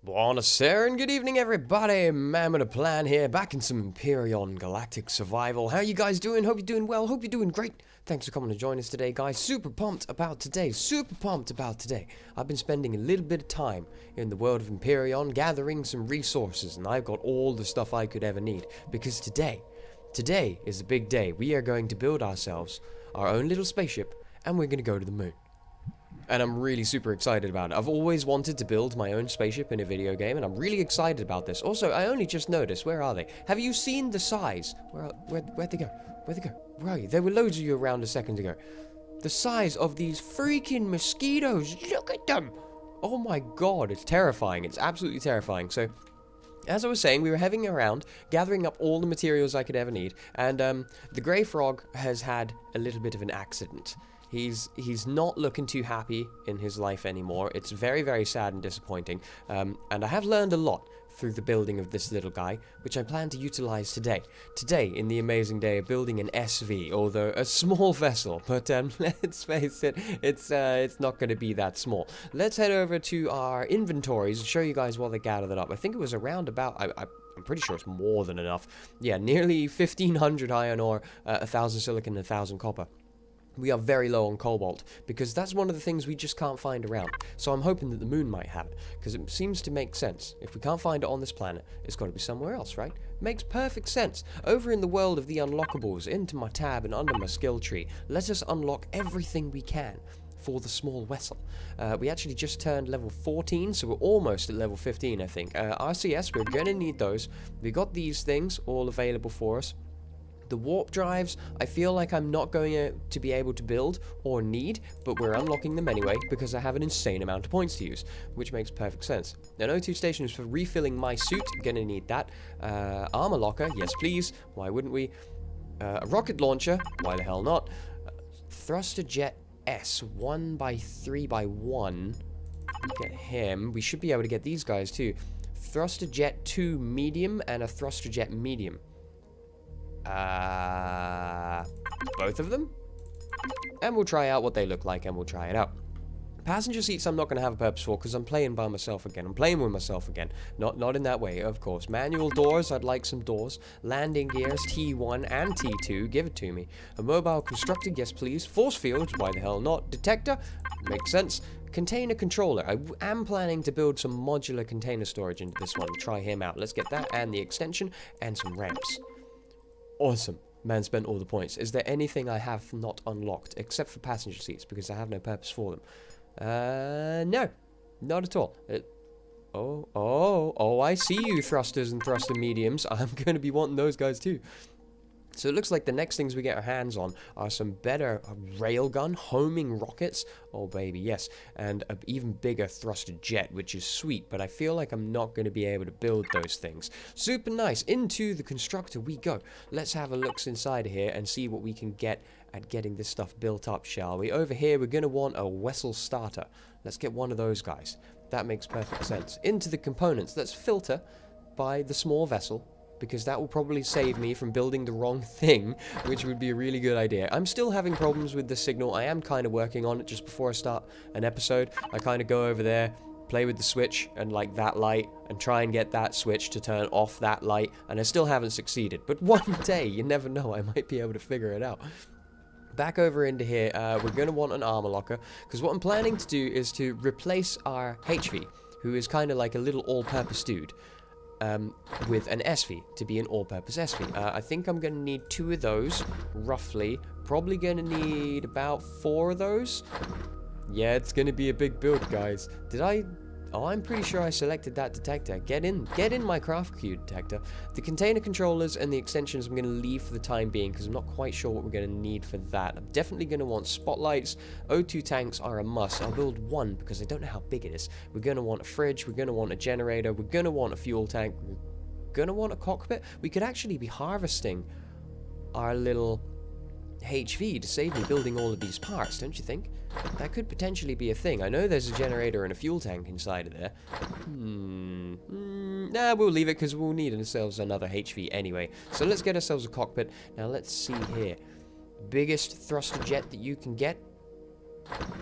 Buonasera and good evening everybody, man with a plan here, back in some Empyrion Galactic survival. How you guys doing? Hope you're doing well, hope you're doing great. Thanks for coming to join us today, guys. Super pumped about today. I've been spending a little bit of time in the world of Empyrion, gathering some resources, and I've got all the stuff I could ever need. Because today is a big day. We are going to build ourselves our own little spaceship, and we're going to go to the moon. And I'm really super excited about it. I've always wanted to build my own spaceship in a video game, and I'm really excited about this. Also, I only just noticed, where are they? Have you seen the size? Where'd they go? Where'd they go? Where are you? There were loads of you around a second ago. The size of these freaking mosquitoes. Look at them! Oh my god, it's terrifying. It's absolutely terrifying. So, as I was saying, we were heading around, gathering up all the materials I could ever need, and the grey frog has had a little bit of an accident. He's not looking too happy in his life anymore. It's very, very sad and disappointing. And I have learned a lot through the building of this little guy, which I plan to utilize today. Today, in the amazing day of building an SV, although a small vessel. But let's face it, it's not going to be that small. Let's head over to our inventories and show you guys while they gather that up. I think it was around about... I'm pretty sure it's more than enough. Yeah, nearly 1,500 iron ore, 1,000 silicon, and 1,000 copper. We are very low on cobalt, because that's one of the things we just can't find around. So I'm hoping that the moon might have it, because it seems to make sense. If we can't find it on this planet, it's got to be somewhere else, right? Makes perfect sense. Over in the world of the unlockables, into my tab and under my skill tree, let us unlock everything we can for the small vessel. We actually just turned level 14, so we're almost at level 15, I think. RCS, we're going to need those. We got these things all available for us. The warp drives, I feel like I'm not going to be able to build or need, but we're unlocking them anyway because I have an insane amount of points to use, which makes perfect sense. An O2 station is for refilling my suit, gonna need that. Armor locker, yes please, why wouldn't we? A rocket launcher, why the hell not? Thruster jet S, 1x3x1. Get him. We should be able to get these guys too. Thruster jet 2 medium and a thruster jet medium. Both of them? And we'll try out what they look like and we'll try it out. Passenger seats I'm not going to have a purpose for because I'm playing by myself again. I'm playing with myself again. Not in that way, of course. Manual doors, I'd like some doors. Landing gears, T1 and T2, give it to me. A mobile constructor, yes please. Force fields, why the hell not? Detector, makes sense. Container controller, I am planning to build some modular container storage into this one. Try him out. Let's get that and the extension and some ramps. Awesome. Man spent all the points. Is there anything I have not unlocked except for passenger seats because I have no purpose for them? No. Not at all. Oh, I see you thrusters and thruster mediums. I'm going to be wanting those guys too. So it looks like the next things we get our hands on are some better railgun homing rockets. Oh baby, yes. And an even bigger thruster jet, which is sweet, but I feel like I'm not going to be able to build those things. Super nice. Into the constructor we go. Let's have a look inside here and see what we can get at getting this stuff built up, shall we? Over here, we're going to want a vessel starter. Let's get one of those guys. That makes perfect sense. Into the components. Let's filter by the small vessel, because that will probably save me from building the wrong thing, which would be a really good idea. I'm still having problems with the signal. I am kind of working on it just before I start an episode. I kind of go over there, play with the switch and like that light, and try and get that switch to turn off that light, and I still haven't succeeded. But one day, you never know, I might be able to figure it out. Back over into here, we're going to want an armor locker, because what I'm planning to do is to replace our HV, who is kind of like a little all-purpose dude. With an SV to be an all-purpose SV. I think I'm going to need 2 of those, roughly. Probably going to need about 4 of those. Yeah, it's going to be a big build, guys. Did I... Oh, I'm pretty sure I selected that detector. Get in my craft queue detector. The container controllers and the extensions I'm going to leave for the time being because I'm not quite sure what we're going to need for that. I'm definitely going to want spotlights. O2 tanks are a must. I'll build 1 because I don't know how big it is. We're going to want a fridge. We're going to want a generator. We're going to want a fuel tank. We're going to want a cockpit. We could actually be harvesting our little HV to save me building all of these parts, don't you think? That could potentially be a thing. I know there's a generator and a fuel tank inside of there. Nah, we'll leave it because we'll need ourselves another HV anyway. So let's get ourselves a cockpit. Now let's see here. Biggest thruster jet that you can get.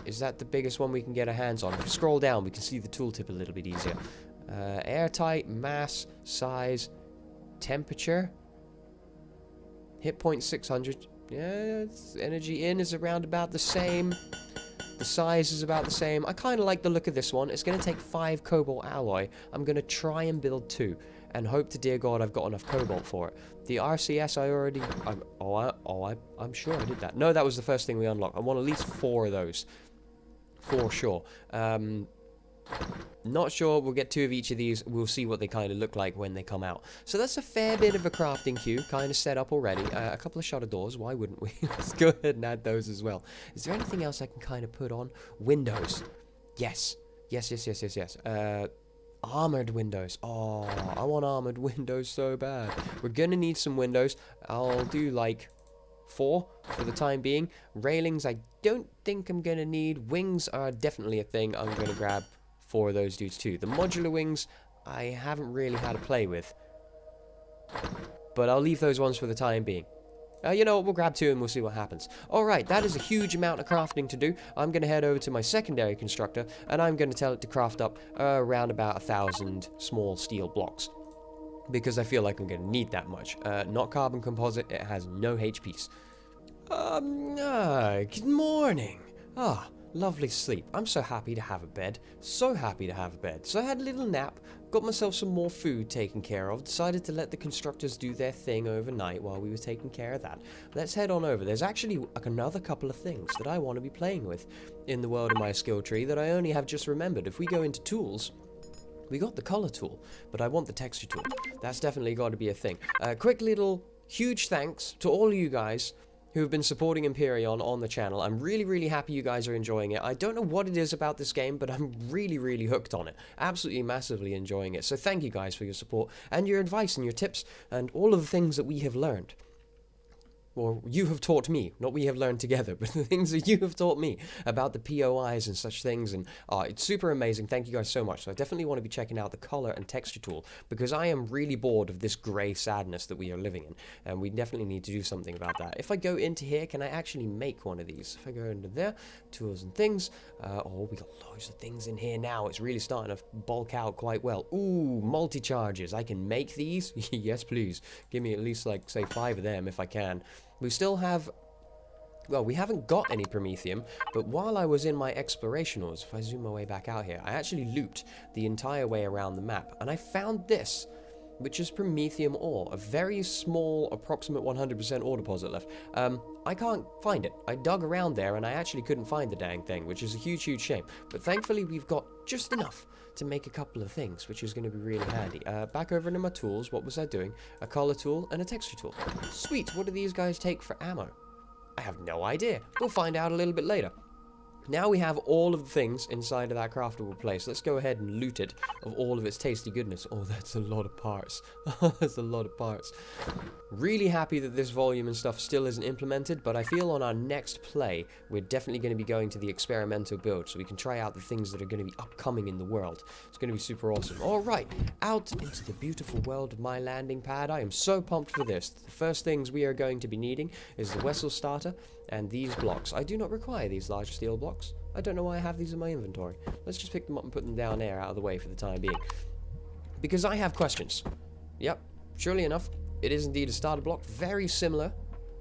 Is that the biggest one we can get our hands on? If we scroll down, we can see the tooltip a little bit easier. Airtight, mass, size, temperature. Hit point 600. Yeah, energy in is around about the same. The size is about the same. I kind of like the look of this one. It's going to take 5 cobalt alloy. I'm going to try and build 2. And hope to dear God I've got enough cobalt for it. The RCS I already... I'm sure I did that. No, that was the first thing we unlocked. I want at least 4 of those. For sure. Not sure. We'll get 2 of each of these. We'll see what they kind of look like when they come out. So that's a fair bit of a crafting queue kind of set up already. A couple of shutter doors. Why wouldn't we? Let's go ahead and add those as well. Is there anything else I can kind of put on? Windows. Yes. Yes. Armored windows. Oh, I want armored windows so bad. We're gonna need some windows. I'll do like 4 for the time being. Railings I don't think I'm gonna need. Wings are definitely a thing. I'm gonna grab 4 of those dudes too. The modular wings I haven't really had to play with, but I'll leave those ones for the time being. You know what, we'll grab 2 and we'll see what happens. Alright, that is a huge amount of crafting to do. I'm going to head over to my secondary constructor, and I'm going to tell it to craft up around about 1,000 small steel blocks. Because I feel like I'm going to need that much. Not carbon composite, it has no HPs. Good morning. Lovely sleep. I'm so happy to have a bed. So happy to have a bed. So I had a little nap, got myself some more food taken care of, decided to let the constructors do their thing overnight while we were taking care of that. Let's head on over. There's actually another couple of things that I want to be playing with in the world of my skill tree that I only have just remembered. If we go into tools, we got the color tool, but I want the texture tool. That's definitely got to be a thing. Quick little huge thanks to all of you guys who have been supporting Empyrion on the channel. I'm really happy you guys are enjoying it. I don't know what it is about this game, but I'm really hooked on it. Absolutely massively enjoying it. So thank you guys for your support and your advice and your tips and all of the things that we have learned. Or you have taught me, not we have learned together, but the things that you have taught me about the POIs and such things, and it's super amazing. Thank you guys so much. So I definitely want to be checking out the color and texture tool, because I am really bored of this grey sadness that we are living in, and we definitely need to do something about that. If I go into here, can I actually make one of these? If I go into there, tools and things, oh, we got loads of things in here now. It's really starting to bulk out quite well. Ooh, multi-charges. I can make these? Yes, please. Give me at least, like, say, 5 of them if I can. We still have, well, we haven't got any Promethium, but while I was in my explorationals, if I zoom my way back out here, I actually looped the entire way around the map, and I found this, which is Promethium ore, a very small, approximate 100% ore deposit left. I can't find it. I dug around there, and I actually couldn't find the dang thing, which is a huge shame. But thankfully, we've got just enough to make a couple of things, which is going to be really handy. Back over into my tools, what was I doing? A color tool and a texture tool. Sweet, what do these guys take for ammo? I have no idea. We'll find out a little bit later. Now we have all of the things inside of that craftable place. Let's go ahead and loot it of all of its tasty goodness. Oh, that's a lot of parts. That's a lot of parts. Really happy that this volume and stuff still isn't implemented, but I feel on our next play, we're definitely going to be going to the experimental build, so we can try out the things that are going to be upcoming in the world. It's going to be super awesome. Alright, out into the beautiful world of my landing pad. I am so pumped for this. The first things we are going to be needing is the vessel starter and these blocks. I do not require these large steel blocks. I don't know why I have these in my inventory. Let's just pick them up and put them down there out of the way for the time being. Because I have questions. Yep, surely enough, it is indeed a starter block, very similar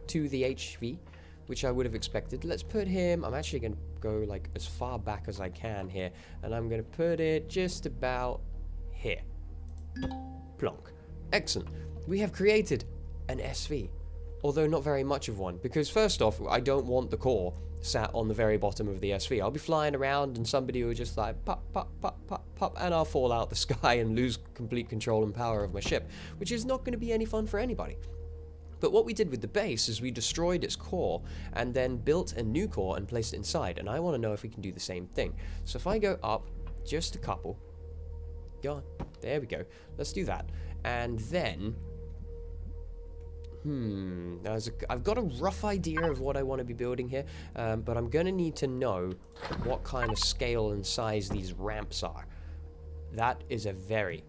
to the HV, which I would have expected. Let's put him, I'm actually going to go like as far back as I can here, and I'm going to put it just about here. Plonk. Excellent. We have created an SV. Although not very much of one, because first off, I don't want the core sat on the very bottom of the SV. I'll be flying around and somebody will just like pop, and I'll fall out the sky and lose complete control and power of my ship, which is not going to be any fun for anybody. But what we did with the base is we destroyed its core and then built a new core and placed it inside, and I want to know if we can do the same thing. So if I go up just a couple, go on, there we go, let's do that, and then I've got a rough idea of what I want to be building here, but I'm going to need to know what kind of scale and size these ramps are. That is a very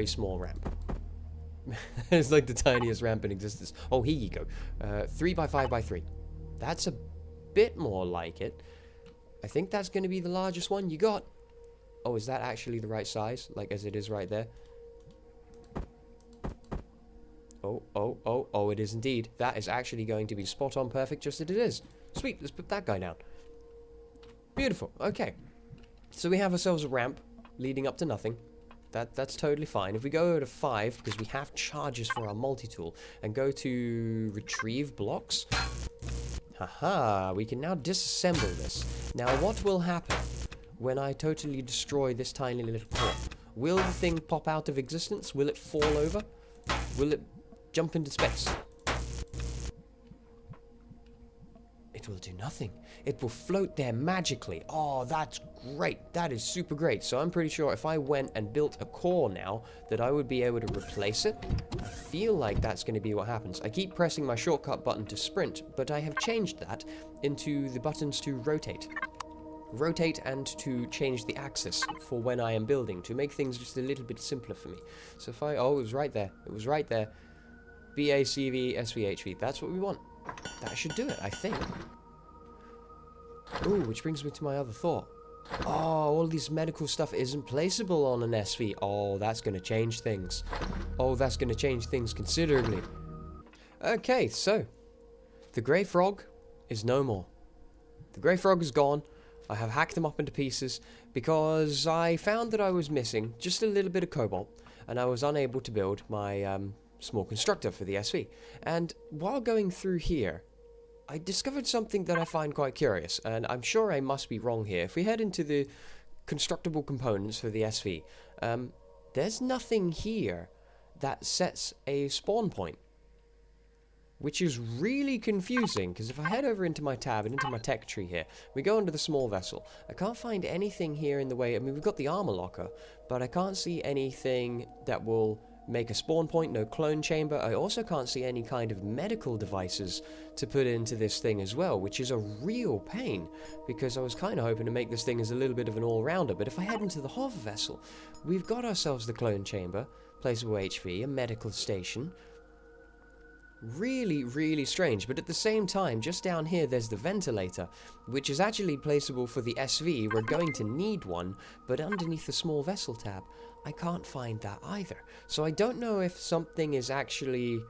small ramp. It's like the tiniest ramp in existence. Oh, here you go. 3 by 5 by 3. That's a bit more like it. I think that's going to be the largest one you got. Oh, is that actually the right size? Like, as it is right there? Oh, it is indeed. That is actually going to be spot on perfect just as it is. Sweet, let's put that guy down. Beautiful, okay. So we have ourselves a ramp leading up to nothing. That's totally fine. If we go over to 5, because we have charges for our multi-tool, and go to retrieve blocks, haha, we can now disassemble this. Now what will happen when I totally destroy this tiny little core? Will the thing pop out of existence? Will it fall over? Will it jump into space? It will do nothing. It will float there magically. Oh, that's great. That is super great. So I'm pretty sure if I went and built a core now, that I would be able to replace it. I feel like that's going to be what happens. I keep pressing my shortcut button to sprint, but I have changed that into the buttons to rotate. Rotate and to change the axis for when I am building, to make things just a little bit simpler for me. So if I... Oh, it was right there. It was right there. BACV, SVHV. That's what we want. That should do it, I think. Ooh, which brings me to my other thought. Oh, all this medical stuff isn't placeable on an SV. Oh, that's going to change things. Oh, that's going to change things considerably. Okay, so the grey frog is no more. The grey frog is gone. I have hacked him up into pieces because I found that I was missing just a little bit of cobalt, and I was unable to build my small constructor for the SV. And while going through here, I discovered something that I find quite curious, and I'm sure I must be wrong here. If we head into the constructible components for the SV, there's nothing here that sets a spawn point, which is really confusing, because if I head over into my tab and into my tech tree here, we go into the small vessel. I can't find anything here in the way. I mean, we've got the armor locker, but I can't see anything that will make a spawn point, no clone chamber. I also can't see any kind of medical devices to put into this thing as well, which is a real pain, because I was kind of hoping to make this thing as a little bit of an all-rounder. But if I head into the hover vessel, we've got ourselves the clone chamber, placeable HV, a medical station. Really, really strange, but at the same time, just down here there's the ventilator, which is actually placeable for the SV. We're going to need one, but underneath the small vessel tab, I can't find that either. So I don't know if something is actually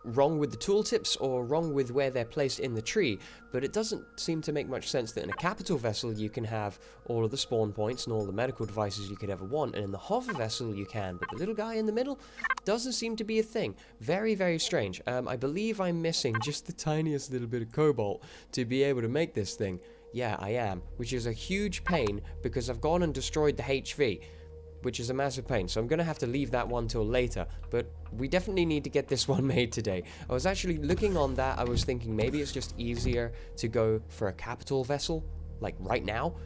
wrong with the tooltips or wrong with where they're placed in the tree, but it doesn't seem to make much sense that in a capital vessel you can have all of the spawn points and all the medical devices you could ever want, and in the hover vessel you can, but the little guy in the middle doesn't seem to be a thing. Very, very strange. I believe I'm missing just the tiniest little bit of cobalt to be able to make this thing. Yeah, I am, which is a huge pain because I've gone and destroyed the HV, which is a massive pain, so I'm going to have to leave that one till later, but we definitely need to get this one made today. I was actually looking on that, I was thinking maybe it's just easier to go for a capital vessel, like right now,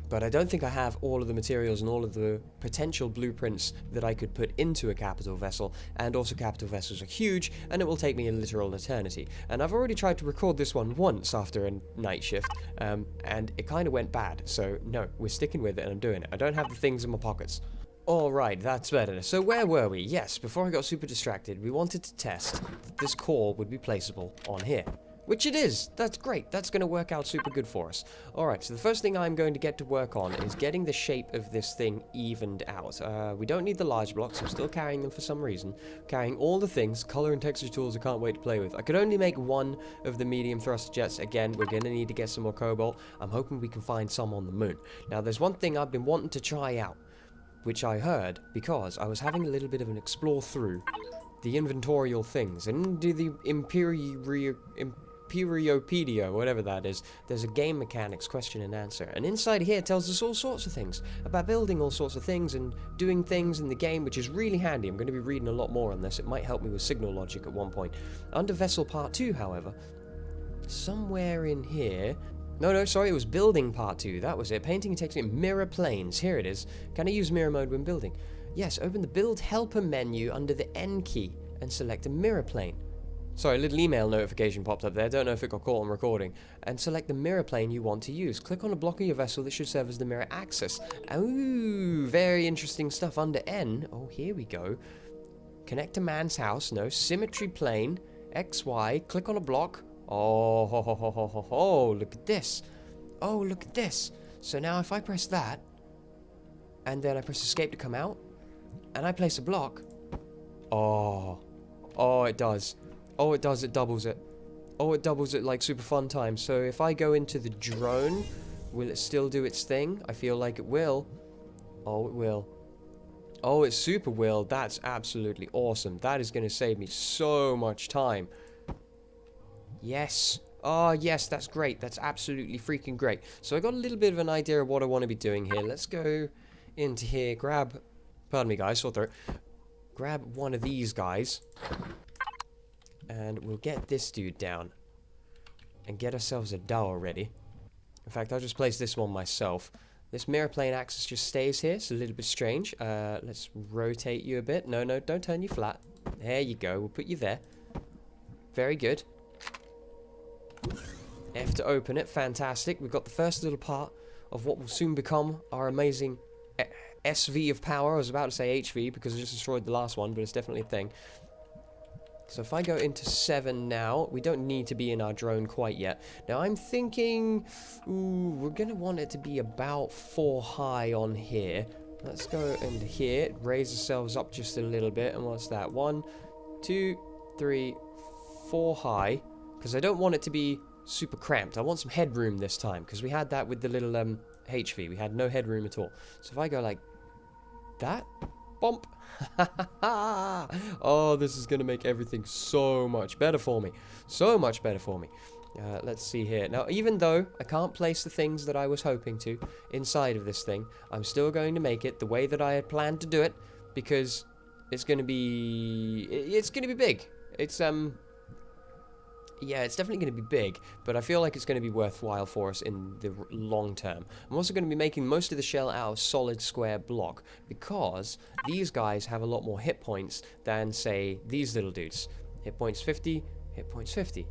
but I don't think I have all of the materials and all of the potential blueprints that I could put into a capital vessel, and also capital vessels are huge, and it will take me a literal eternity. And I've already tried to record this one once after a night shift, and it kind of went bad, so no, we're sticking with it and I'm doing it. I don't have the things in my pockets. Alright, that's better. So where were we? Yes, before I got super distracted, we wanted to test that this core would be placeable on here. Which it is! That's great, that's going to work out super good for us. Alright, so the first thing I'm going to get to work on is getting the shape of this thing evened out. We don't need the large blocks, I'm still carrying them for some reason. Carrying all the things, color and texture tools I can't wait to play with. I could only make one of the medium thruster jets. Again, we're going to need to get some more cobalt. I'm hoping we can find some on the moon. Now there's one thing I've been wanting to try out, which I heard because I was having a little bit of an explore through the inventorial things, and do the Empyriopedia, whatever that is. There's a game mechanics question and answer, and inside here it tells us all sorts of things about building all sorts of things and doing things in the game, which is really handy. I'm going to be reading a lot more on this. It might help me with signal logic at one point. Under Vessel Part 2, however, somewhere in here... No, sorry, it was Building Part 2, that was it. Painting and texturing, mirror planes, here it is. Can I use mirror mode when building? Yes, open the Build Helper menu under the N key and select a mirror plane. Sorry, a little email notification popped up there, don't know if it got caught on recording. And select the mirror plane you want to use. Click on a block of your vessel that should serve as the mirror axis. Ooh, very interesting stuff. Under N, oh, here we go. Connect to man's house, no, symmetry plane, XY, click on a block. Oh, look at this. Oh, look at this. So now if I press that, and then I press escape to come out, and I place a block. Oh. Oh, it does. Oh, it does. It doubles it. Oh, it doubles it like super fun time. So if I go into the drone, will it still do its thing? I feel like it will. Oh, it will. Oh, it super will. That's absolutely awesome. That is going to save me so much time. Yes. Oh, yes, that's great. That's absolutely freaking great. So I got a little bit of an idea of what I want to be doing here. Let's go into here, grab... Pardon me, guys, sore throat. Grab one of these guys. And we'll get this dude down. And get ourselves a dowel ready. In fact, I'll just place this one myself. This mirror plane axis just stays here. It's a little bit strange. Let's rotate you a bit. No, no, don't turn you flat. There you go. We'll put you there. Very good. F to open it. Fantastic. We've got the first little part of what will soon become our amazing SV of power. I was about to say HV because I just destroyed the last one, but it's definitely a thing. So if I go into 7 now, we don't need to be in our drone quite yet. Now I'm thinking, ooh, we're going to want it to be about 4 high on here. Let's go into here, raise ourselves up just a little bit, and what's that? 1, 2, 3, 4 high, because I don't want it to be super cramped. I want some headroom this time, because we had that with the little HV. We had no headroom at all. So if I go like that, bump. Oh, this is going to make everything so much better for me. So much better for me. Let's see here. Now, even though I can't place the things that I was hoping to inside of this thing, I'm still going to make it the way that I had planned to do it, because it's going to be... It's going to be big. It's, yeah, it's definitely going to be big, but I feel like it's going to be worthwhile for us in the long term. I'm also going to be making most of the shell out of solid square block, because these guys have a lot more hit points than, say, these little dudes. Hit points 50, hit points 50,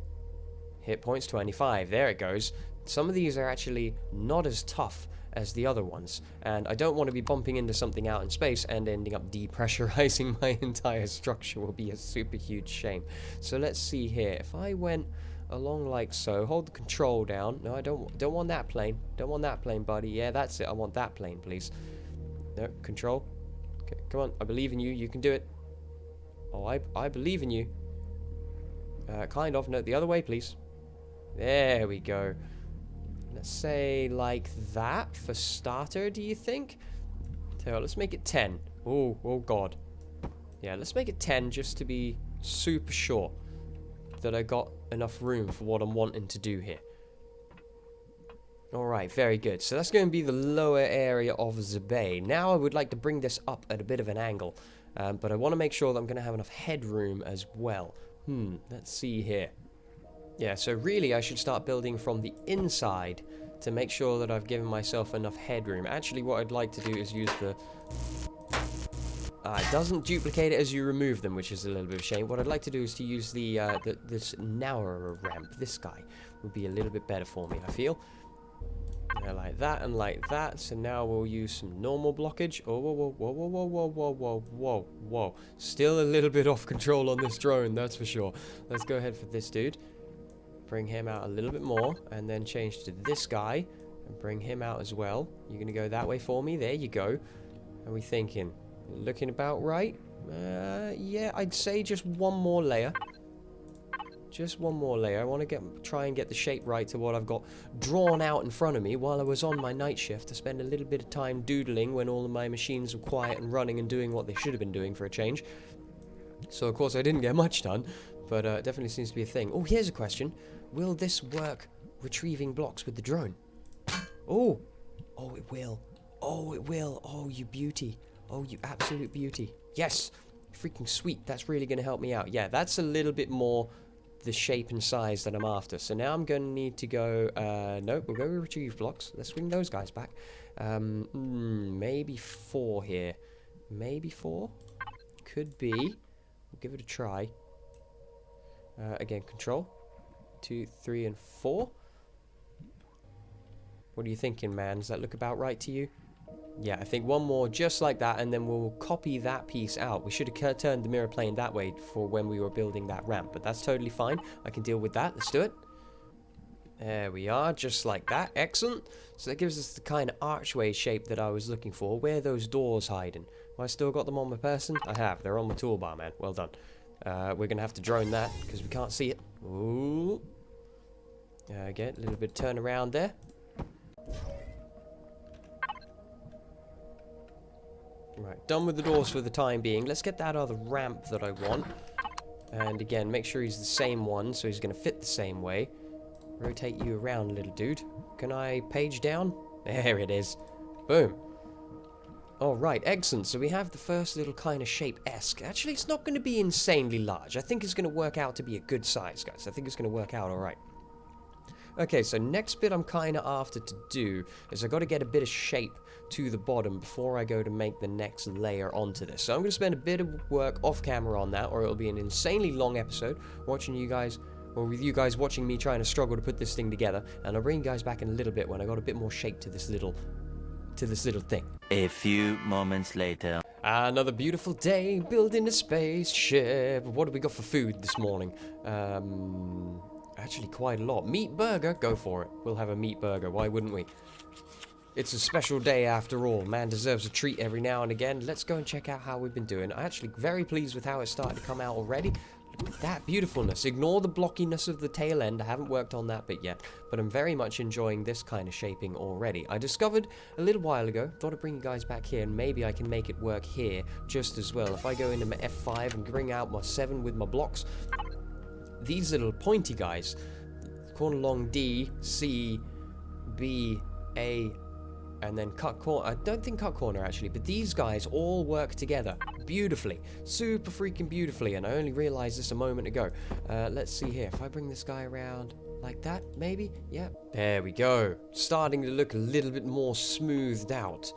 hit points 25. There it goes. Some of these are actually not as tough as the other ones, and I don't want to be bumping into something out in space and ending up depressurizing my entire structure. Will be a super huge shame. So let's see here. If I went along like so, hold the control down. No, I don't want that plane. Don't want that plane, buddy. Yeah, that's it. I want that plane, please. No, control. Okay, come on. I believe in you. You can do it. Oh, I believe in you. Kind of. No, the other way, please. There we go. Let's say like that for starter, do you think? Tell you what, let's make it 10. Oh, oh god. Yeah, let's make it 10 just to be super sure that I got enough room for what I'm wanting to do here. Alright, very good. So that's going to be the lower area of the bay. Now I would like to bring this up at a bit of an angle. But I want to make sure that I'm going to have enough headroom as well. Let's see here. Yeah, so really I should start building from the inside to make sure that I've given myself enough headroom. Actually, what I'd like to do is use the... it doesn't duplicate it as you remove them, which is a little bit of a shame. What I'd like to do is to use this narrower ramp. This guy would be a little bit better for me, I feel. Yeah, like that and like that. So now we'll use some normal blockage. Oh, whoa, whoa, whoa, whoa, whoa, whoa, whoa, whoa, whoa, whoa. Still a little bit off control on this drone, that's for sure. Let's go ahead for this dude. Bring him out a little bit more, and then change to this guy, and bring him out as well. You're going to go that way for me. There you go. Are we thinking? Looking about right? Yeah, I'd say just one more layer. Just one more layer. I want to try and get the shape right to what I've got drawn out in front of me while I was on my night shift to spend a little bit of time doodling when all of my machines were quiet and running and doing what they should have been doing for a change. So, of course, I didn't get much done, but it definitely seems to be a thing. Oh, here's a question. Will this work retrieving blocks with the drone? Oh! Oh, it will. Oh, it will. Oh, you beauty. Oh, you absolute beauty. Yes! Freaking sweet. That's really going to help me out. Yeah, that's a little bit more the shape and size that I'm after. So now I'm going to need to go... no, we'll go retrieve blocks. Let's swing those guys back. Maybe 4 here. Maybe 4? Could be. We'll give it a try. Again, control. 2, 3, and 4. What are you thinking, man? Does that look about right to you? Yeah, I think one more just like that, and then we'll copy that piece out. We should have turned the mirror plane that way for when we were building that ramp, but that's totally fine. I can deal with that. Let's do it. There we are, just like that. Excellent. So that gives us the kind of archway shape that I was looking for. Where are those doors hiding? Have I still got them on my person? I have. They're on my toolbar, man. Well done. We're going to have to drone that because we can't see it. Ooh. Again, a little bit of turn around there. Right, done with the doors for the time being. Let's get that other ramp that I want. And again, make sure he's the same one, so he's going to fit the same way. Rotate you around, little dude. Can I page down? There it is. Boom. Alright, excellent. So we have the first little kind of shape-esque. Actually, it's not going to be insanely large. I think it's going to work out to be a good size, guys. I think it's going to work out alright. Okay, so next bit I'm kind of after to do is I got to get a bit of shape to the bottom before I go to make the next layer onto this. So I'm going to spend a bit of work off camera on that, or it'll be an insanely long episode watching you guys, or with you guys watching me trying to struggle to put this thing together. And I'll bring you guys back in a little bit when I got a bit more shape to this little thing. A few moments later. Another beautiful day building a spaceship. What do we got for food this morning? Actually quite a lot. Meat burger, go for it. We'll have a meat burger, why wouldn't we? It's a special day after all. Man deserves a treat every now and again. Let's go and check out how we've been doing. I'm actually very pleased with how it's started to come out already. Look at that beautifulness. Ignore the blockiness of the tail end. I haven't worked on that bit yet, but I'm very much enjoying this kind of shaping already. I discovered a little while ago, thought I'd bring you guys back here, and maybe I can make it work here just as well. If I go into my F5 and bring out my 7 with my blocks, these little pointy guys, corner long D, C, B, A, and then cut corner. I don't think cut corner actually, but these guys all work together beautifully, super freaking beautifully, and I only realized this a moment ago. Let's see here. If I bring this guy around like that, maybe? Yeah. There we go. Starting to look a little bit more smoothed out.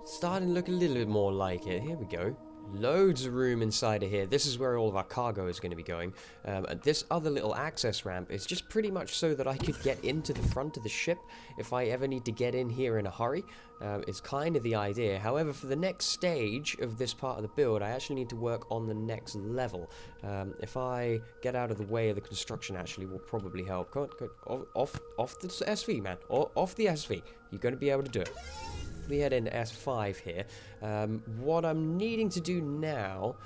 Starting to look a little bit more like it. Here we go. Loads of room inside of here. This is where all of our cargo is going to be going. And this other little access ramp is just pretty much so that I could get into the front of the ship if I ever need to get in here in a hurry. It's kind of the idea. However, for the next stage of this part of the build, I actually need to work on the next level. If I get out of the way of the construction, actually will probably help. Go off the SV, man. Off the SV. You're going to be able to do it. We head into S5 here. What I'm needing to do now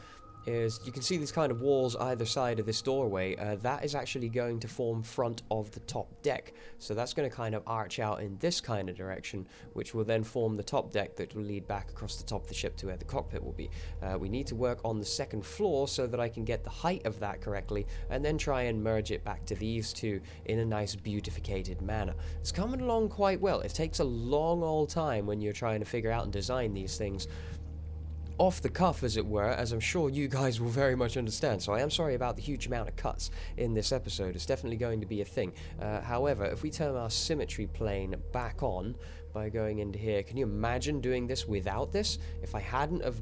is, you can see these kind of walls either side of this doorway. That is actually going to form front of the top deck. So that's going to kind of arch out in this kind of direction, which will then form the top deck that will lead back across the top of the ship to where the cockpit will be. We need to work on the second floor so that I can get the height of that correctly, and then try and merge it back to these two in a nice beautificated manner. It's coming along quite well. It takes a long old time when you're trying to figure out and design these things off the cuff, as it were, as I'm sure you guys will very much understand. So I am sorry about the huge amount of cuts in this episode. It's definitely going to be a thing. However, if we turn our symmetry plane back on by going into here, can you imagine doing this without this? If I hadn't have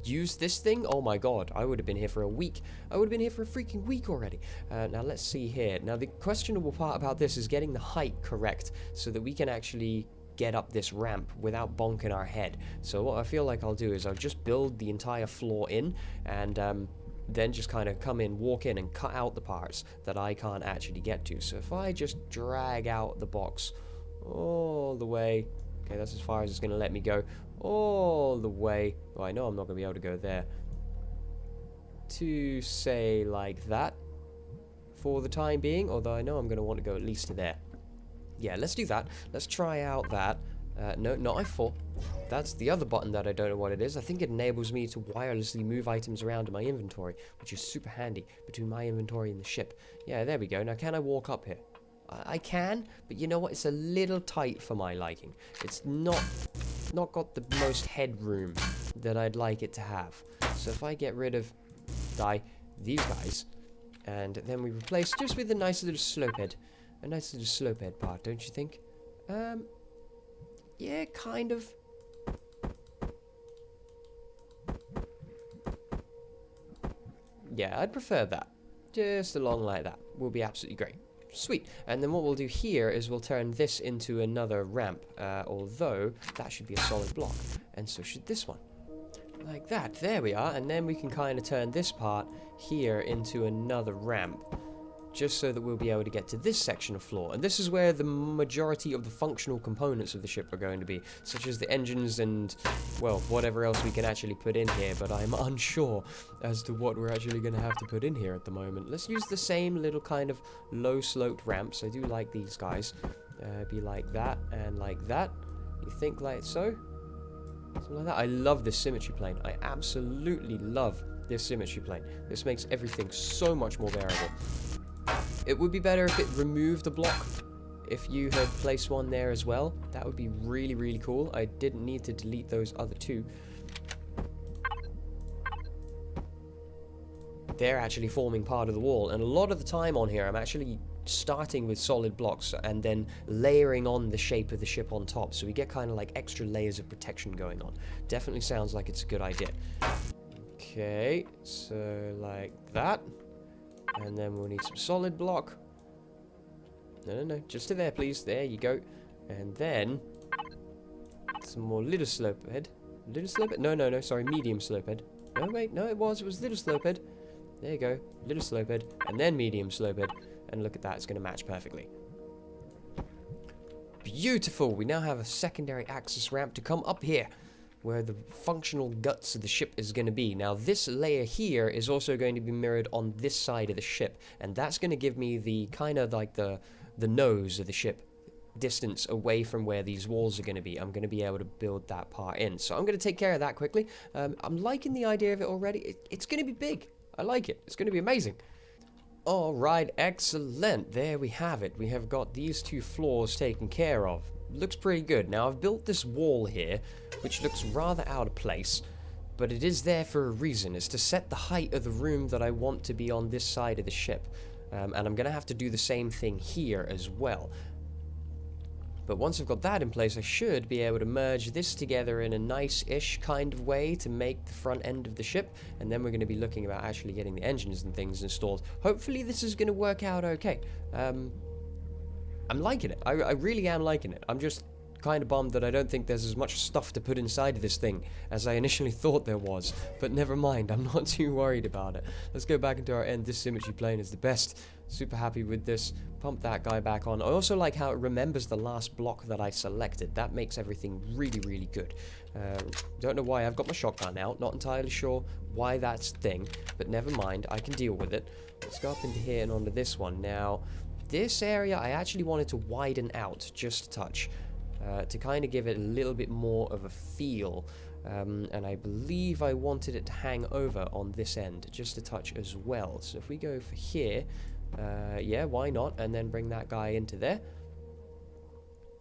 used this thing, oh my god, I would have been here for a week. I would have been here for a freaking week already. Now let's see here. Now the questionable part about this is getting the height correct so that we can actually get up this ramp without bonking our head. So what I feel like I'll do is I'll just build the entire floor in, and then just kind of come in, walk in, and cut out the parts that I can't actually get to. So if I just drag out the box all the way, okay, that's as far as it's going to let me go, all the way, well, I know I'm not going to be able to go there, to say like that for the time being, although I know I'm going to want to go at least to there. Yeah, let's do that. Let's try out that. No, not F4. That's the other button that I don't know what it is. I think it enables me to wirelessly move items around in my inventory, which is super handy between my inventory and the ship. Yeah, there we go. Now, can I walk up here? I can, but you know what? It's a little tight for my liking. It's not got the most headroom that I'd like it to have. So if I get rid of these guys, and then we replace just with a nice little slope head. A nice little slope head part, don't you think? Yeah, kind of. Yeah, I'd prefer that. Just along like that. Will be absolutely great. Sweet. And then what we'll do here is we'll turn this into another ramp, although that should be a solid block, and so should this one. Like that. There we are. And then we can kind of turn this part here into another ramp. just so that we'll be able to get to this section of floor. And this is where the majority of the functional components of the ship are going to be, such as the engines and, well, whatever else we can actually put in here, but I'm unsure as to what we're actually going to have to put in here at the moment. Let's use the same little kind of low-sloped ramps. I do like these guys. Be like that and like that. You think like so? Something like that. I love this symmetry plane. I absolutely love this symmetry plane. This makes everything so much more bearable. It would be better if it removed a block. If you had placed one there as well, that would be really, really cool. I didn't need to delete those other two. They're actually forming part of the wall, and a lot of the time on here I'm actually starting with solid blocks and then layering on the shape of the ship on top, so we get kind of like extra layers of protection going on. Definitely sounds like it's a good idea. Okay, so like that. And then we'll need some solid block. No, just to there, please. There you go. And then some more little slope head. Little slope head? No, sorry, medium slope head. No, wait, no, it was little slope head. There you go, little slope head, and then medium slope head. And look at that, it's going to match perfectly. Beautiful! We now have a secondary access ramp to come up here, where the functional guts of the ship is going to be. Now this layer here is also going to be mirrored on this side of the ship, and that's going to give me the kind of like the nose of the ship, distance away from where these walls are going to be. I'm going to be able to build that part in, so I'm going to take care of that quickly. I'm liking the idea of it already. It's going to be big. I like it. It's going to be amazing. Alright, excellent. There we have it. We have got these two floors taken care of. Looks pretty good. Now I've built this wall here, which looks rather out of place, but it is there for a reason. It's to set the height of the room that I want to be on this side of the ship. And I'm going to have to do the same thing here as well. But once I've got that in place, I should be able to merge this together in a nice-ish kind of way to make the front end of the ship, and then we're going to be looking about actually getting the engines and things installed. Hopefully this is going to work out okay. I'm liking it. I really am liking it. I'm just kind of bummed that I don't think there's as much stuff to put inside of this thing as I initially thought there was. But never mind, I'm not too worried about it. Let's go back into our end. This symmetry plane is the best. Super happy with this. Pump that guy back on. I also like how it remembers the last block that I selected. That makes everything really, really good. Don't know why I've got my shotgun out. Not entirely sure why that's a thing, but never mind. I can deal with it. Let's go up into here and onto this one. Now, this area I actually wanted to widen out just a touch. To kind of give it a little bit more of a feel, and I believe I wanted it to hang over on this end just a touch as well. So if we go for here, yeah, why not, and then bring that guy into there,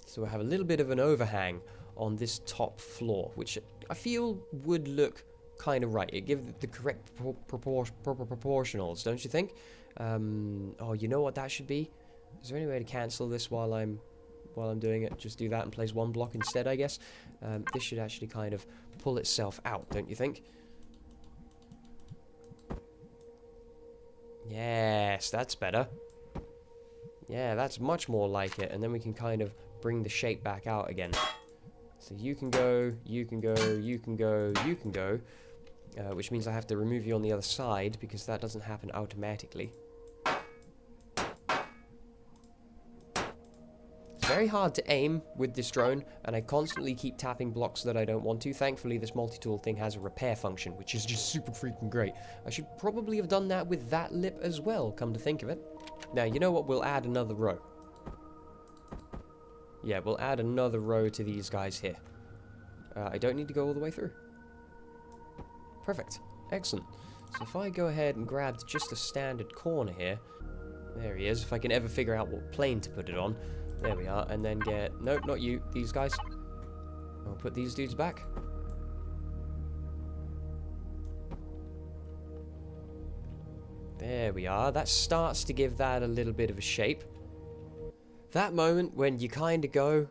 so we have a little bit of an overhang on this top floor, which I feel would look kind of right. It gives the correct proportionals, don't you think? Oh, you know what that should be? Is there any way to cancel this while I'm doing it? Just do that and place one block instead, I guess. This should actually kind of pull itself out, don't you think? Yes, that's better. Yeah, that's much more like it. And then we can kind of bring the shape back out again. So you can go, you can go, you can go, you can go. Which means I have to remove you on the other side, because that doesn't happen automatically. Very hard to aim with this drone, and I constantly keep tapping blocks that I don't want to. Thankfully, this multi-tool thing has a repair function, which is just super freaking great. I should probably have done that with that lip as well, come to think of it. Now, you know what? We'll add another row. Yeah, we'll add another row to these guys here. I don't need to go all the way through. Perfect. Excellent. So if I go ahead and grab just a standard corner here. There he is, if I can ever figure out what plane to put it on. There we are, and then get... Nope, not you. These guys. I'll put these dudes back. There we are. That starts to give that a little bit of a shape. That moment when you kind of go...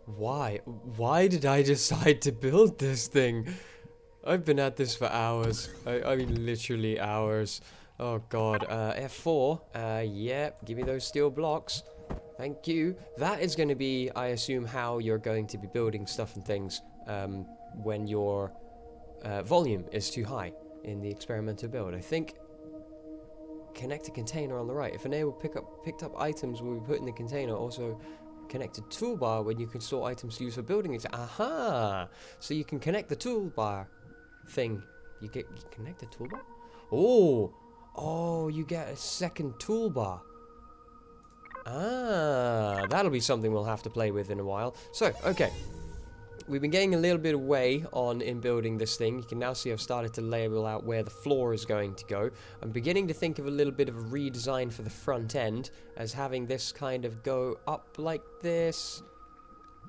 Why? Why did I decide to build this thing? I've been at this for hours. I mean, literally hours. Oh, God. F4. Yeah, give me those steel blocks. Thank you. That is going to be, I assume, how you're going to be building stuff and things when your volume is too high in the experimental build. I think connect a container on the right. If enable picked up items will be put in the container. Also connect a toolbar when you can store items to use for building it. Aha! So you can connect the toolbar thing. You connect the toolbar? Oh, you get a second toolbar. Ah, that'll be something we'll have to play with in a while. So, okay. We've been getting a little bit away in building this thing. You can now see I've started to label out where the floor is going to go. I'm beginning to think of a little bit of a redesign for the front end, as having this kind of go up like this.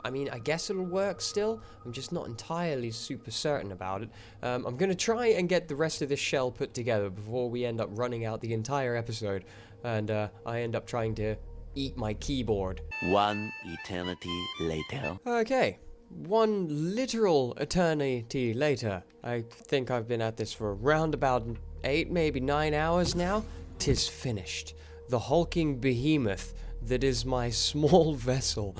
I mean, I guess it'll work still. I'm just not entirely super certain about it. I'm going to try and get the rest of this shell put together before we end up running out the entire episode. And I end up trying to eat my keyboard. One eternity later. Okay. One literal eternity later. I think I've been at this for around about 8, maybe 9 hours now. 'Tis finished. The hulking behemoth that is my small vessel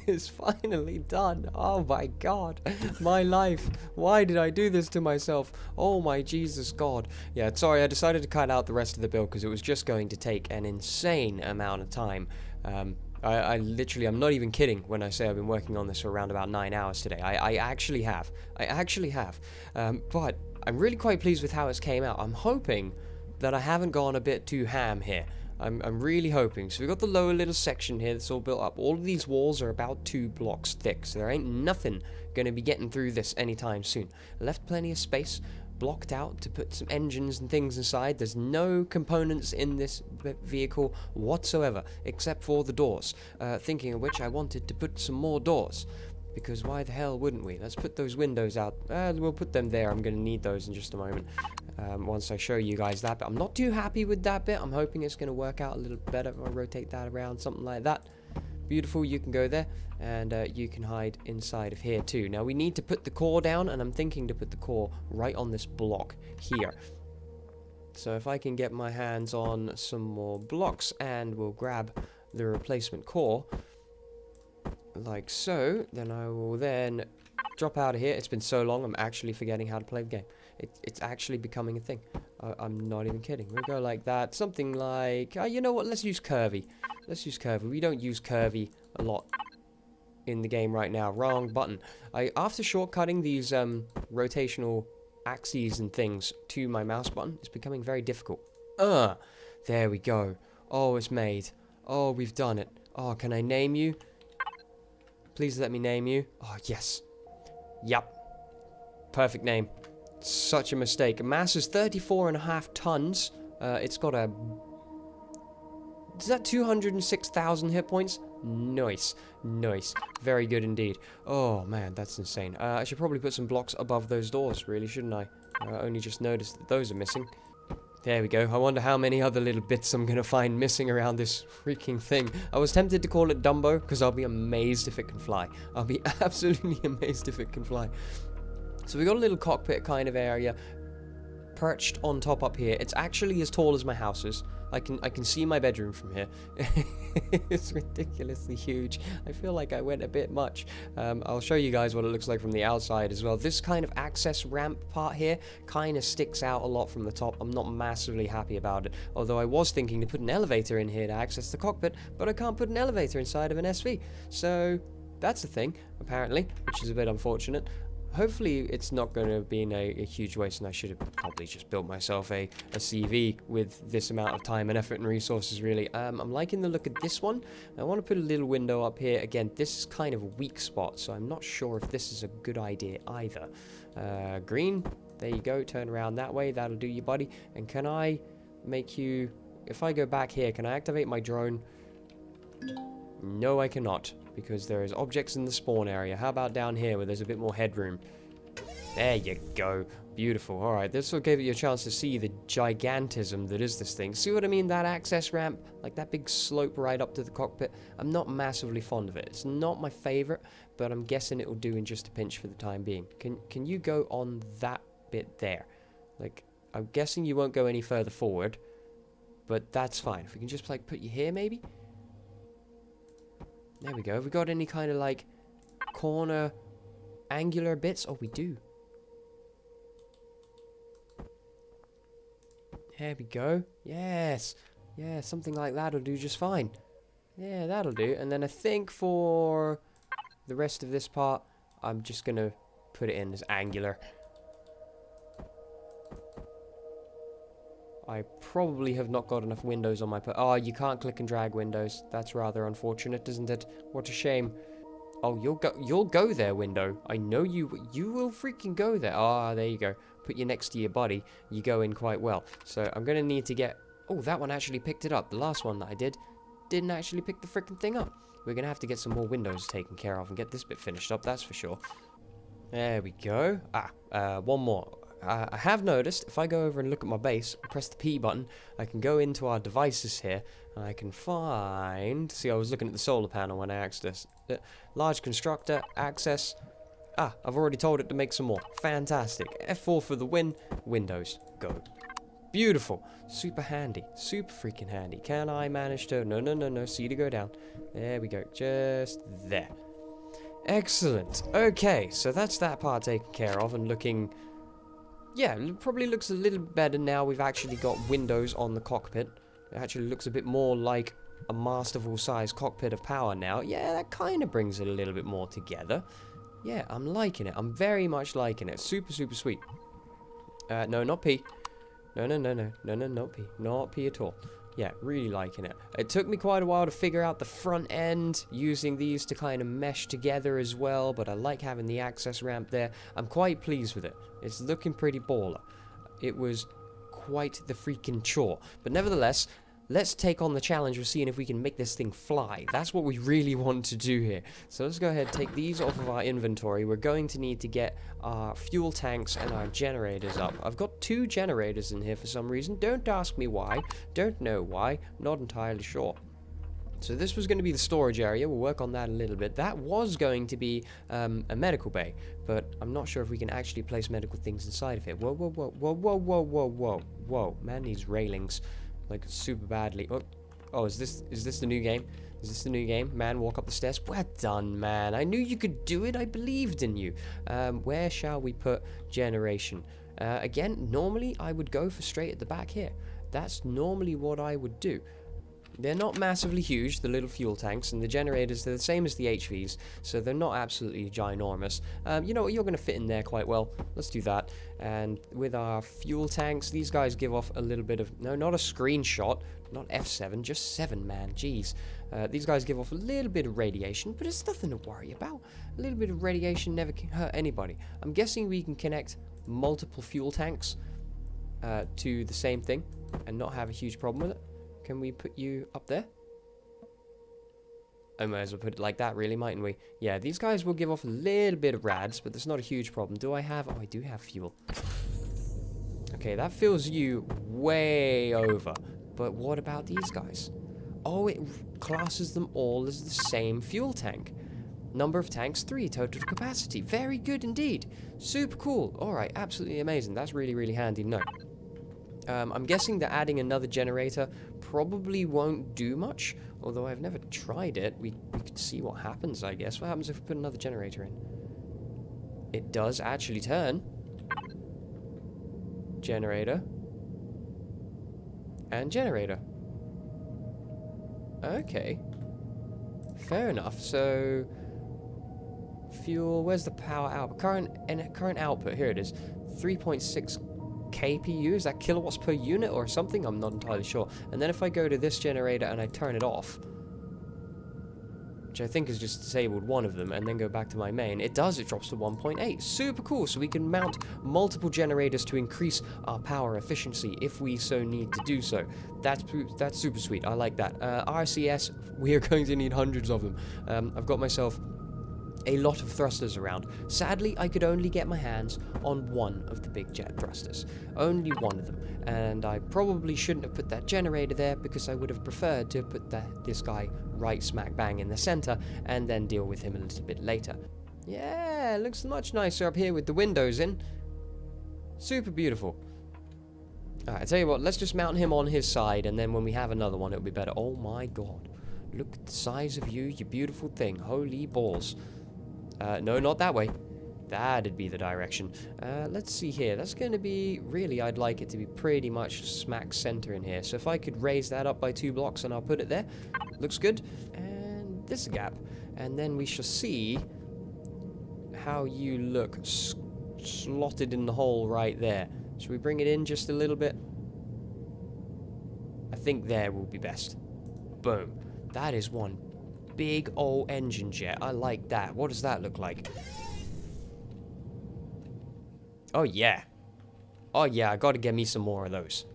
is finally done. Oh my god. My life. Why did I do this to myself? Oh my Jesus God. Yeah, sorry, I decided to cut out the rest of the build because it was just going to take an insane amount of time. I literally, I'm not even kidding when I say I've been working on this for around about 9 hours today. I actually have. But I'm really quite pleased with how it's came out. I'm hoping that I haven't gone a bit too ham here. I'm really hoping. So we've got the lower little section here that's all built up. All of these walls are about 2 blocks thick, so there ain't nothing going to be getting through this anytime soon. I left plenty of space blocked out to put some engines and things inside. There's no components in this vehicle whatsoever, except for the doors. Thinking of which, I wanted to put some more doors. Because why the hell wouldn't we? Let's put those windows out. We'll put them there. I'm going to need those in just a moment. Once I show you guys that bit. I'm not too happy with that bit. I'm hoping it's going to work out a little better if I rotate that around, something like that. Beautiful, you can go there, and you can hide inside of here too. Now we need to put the core down, and I'm thinking to put the core right on this block here. So if I can get my hands on some more blocks, and we'll grab the replacement core, like so, then I will then drop out of here. It's been so long, I'm actually forgetting how to play the game. It's actually becoming a thing. I'm not even kidding. We'll go like that. Something like, you know what, let's use curvy. Let's use curvy. We don't use curvy a lot in the game right now. Wrong button. After shortcutting these rotational axes and things to my mouse button, it's becoming very difficult. There we go. Oh, it's made. Oh, we've done it. Oh, can I name you? Please let me name you. Oh, yes. Yep. Perfect name. Such a mistake. Mass is 34.5 tons. It's got a... Is that 206,000 hit points? Nice. Nice. Very good indeed. Oh, man, that's insane. I should probably put some blocks above those doors, really, shouldn't I? I only just noticed that those are missing. There we go. I wonder how many other little bits I'm going to find missing around this freaking thing. I was tempted to call it Dumbo, because I'll be amazed if it can fly. I'll be absolutely amazed if it can fly. So we got a little cockpit kind of area perched on top up here. It's actually as tall as my house is. I can see my bedroom from here. It's ridiculously huge. I feel like I went a bit much. I'll show you guys what it looks like from the outside as well. This kind of access ramp part here kind of sticks out a lot from the top. I'm not massively happy about it. Although I was thinking to put an elevator in here to access the cockpit, but I can't put an elevator inside of an SV. So that's a thing, apparently, which is a bit unfortunate. Hopefully it's not going to be in a huge waste, and I should have probably just built myself a CV with this amount of time and effort and resources, really. I'm liking the look of this one. I want to put a little window up here. Again, this is kind of a weak spot, so I'm not sure if this is a good idea either. Green, there you go, turn around that way, that'll do you, buddy. And can I make you... If I go back here, can I activate my drone? No, I cannot, because there is objects in the spawn area. How about down here where there's a bit more headroom? There you go. Beautiful. Alright, this will give you a chance to see the gigantism that is this thing. See what I mean? That access ramp, like that big slope right up to the cockpit. I'm not massively fond of it. It's not my favorite, but I'm guessing it will do in just a pinch for the time being. Can you go on that bit there? Like, I'm guessing you won't go any further forward, but that's fine. If we can just, like, put you here, maybe? There we go. Have we got any kind of, like, corner angular bits? Oh, we do. There we go. Yes. Yeah, something like that'll do just fine. Yeah, that'll do. And then I think for the rest of this part, I'm just going to put it in as angular. I probably have not got enough windows on my... Oh, you can't click and drag windows. That's rather unfortunate, isn't it? What a shame. Oh, you'll go there, window. I know you will freaking go there. Ah, there you go. Put you next to your body. You go in quite well. So I'm going to need to get... Oh, that one actually picked it up. The last one that I didn't actually pick the freaking thing up. We're going to have to get some more windows taken care of and get this bit finished up, that's for sure. There we go. One more. I have noticed, if I go over and look at my base, press the P button, I can go into our devices here, and I can find... See, I was looking at the solar panel when I accessed this. Large constructor, access... I've already told it to make some more. Fantastic. F4 for the win. Windows. Go. Beautiful. Super handy. Super freaking handy. Can I manage to... No. C to go down. There we go. Just there. Excellent. Okay, so that's that part taken care of and looking... Yeah, it probably looks a little better now we've actually got windows on the cockpit. It actually looks a bit more like a masterful size cockpit of power now. Yeah, that kind of brings it a little bit more together. Yeah, I'm liking it. I'm very much liking it. Super, super sweet. No, not P. No, not P. Not P at all. Yeah, really liking it. It took me quite a while to figure out the front end, using these to kind of mesh together as well, but I like having the access ramp there. I'm quite pleased with it. It's looking pretty baller. It was quite the freaking chore. But nevertheless, let's take on the challenge of seeing if we can make this thing fly. That's what we really want to do here. So let's go ahead and take these off of our inventory. We're going to need to get our fuel tanks and our generators up. I've got 2 generators in here for some reason. Don't ask me why. Don't know why. Not entirely sure. So this was going to be the storage area. We'll work on that a little bit. That was going to be a medical bay, but I'm not sure if we can actually place medical things inside of it. Whoa. Man needs railings. Like, super badly. Oh, is this the new game? Is this the new game? Man, walk up the stairs. Well done, man. I knew you could do it. I believed in you. Where shall we put generation? Again, normally I would go for straight at the back here. That's normally what I would do. They're not massively huge, the little fuel tanks, and the generators, they're the same as the HVs, so they're not absolutely ginormous. You know what, you're going to fit in there quite well. Let's do that. And with our fuel tanks, these guys give off a little bit of... No, not a screenshot, not F7, just 7, man, jeez. These guys give off a little bit of radiation, but it's nothing to worry about. A little bit of radiation never can hurt anybody. I'm guessing we can connect multiple fuel tanks to the same thing and not have a huge problem with it. Can we put you up there? I might as well put it like that, really, mightn't we? Yeah, these guys will give off a little bit of rads, but that's not a huge problem. Do I have... Oh, I do have fuel. Okay, that fills you way over. But what about these guys? Oh, it classes them all as the same fuel tank. Number of tanks, 3. Total capacity. Very good indeed. Super cool. Alright, absolutely amazing. That's really, really handy to know. I'm guessing that adding another generator probably won't do much, although I've never tried it. We could see what happens, I guess. What happens if we put another generator in? It does actually turn. Generator. And generator. Okay. Fair enough. So, fuel, where's the power output? Current output, here it is. 3.6 KPU, is that kilowatts per unit or something? I'm not entirely sure. And then if I go to this generator and I turn it off, which I think has just disabled one of them, and then go back to my main, it drops to 1.8. Super cool, so we can mount multiple generators to increase our power efficiency if we so need to do so. That's super sweet, I like that. RCS, we are going to need hundreds of them. I've got myself a lot of thrusters around. Sadly, I could only get my hands on one of the big jet thrusters. Only one of them. And I probably shouldn't have put that generator there because I would have preferred to put this guy right smack bang in the center and then deal with him a little bit later. Yeah, looks much nicer up here with the windows in. Super beautiful. Alright, I tell you what, let's just mount him on his side, and then when we have another one, it'll be better. Oh my god. Look at the size of you, you beautiful thing. Holy balls. No, not that way. That'd be the direction. Let's see here. That's going to be... Really, I'd like it to be pretty much smack center in here. So if I could raise that up by 2 blocks and I'll put it there. Looks good. And this gap. And then we shall see how you look slotted in the hole right there. Should we bring it in just a little bit? I think there will be best. Boom. That is one big old engine jet. I like that. What does that look like? Oh, yeah. Oh, yeah, I gotta get me some more of those.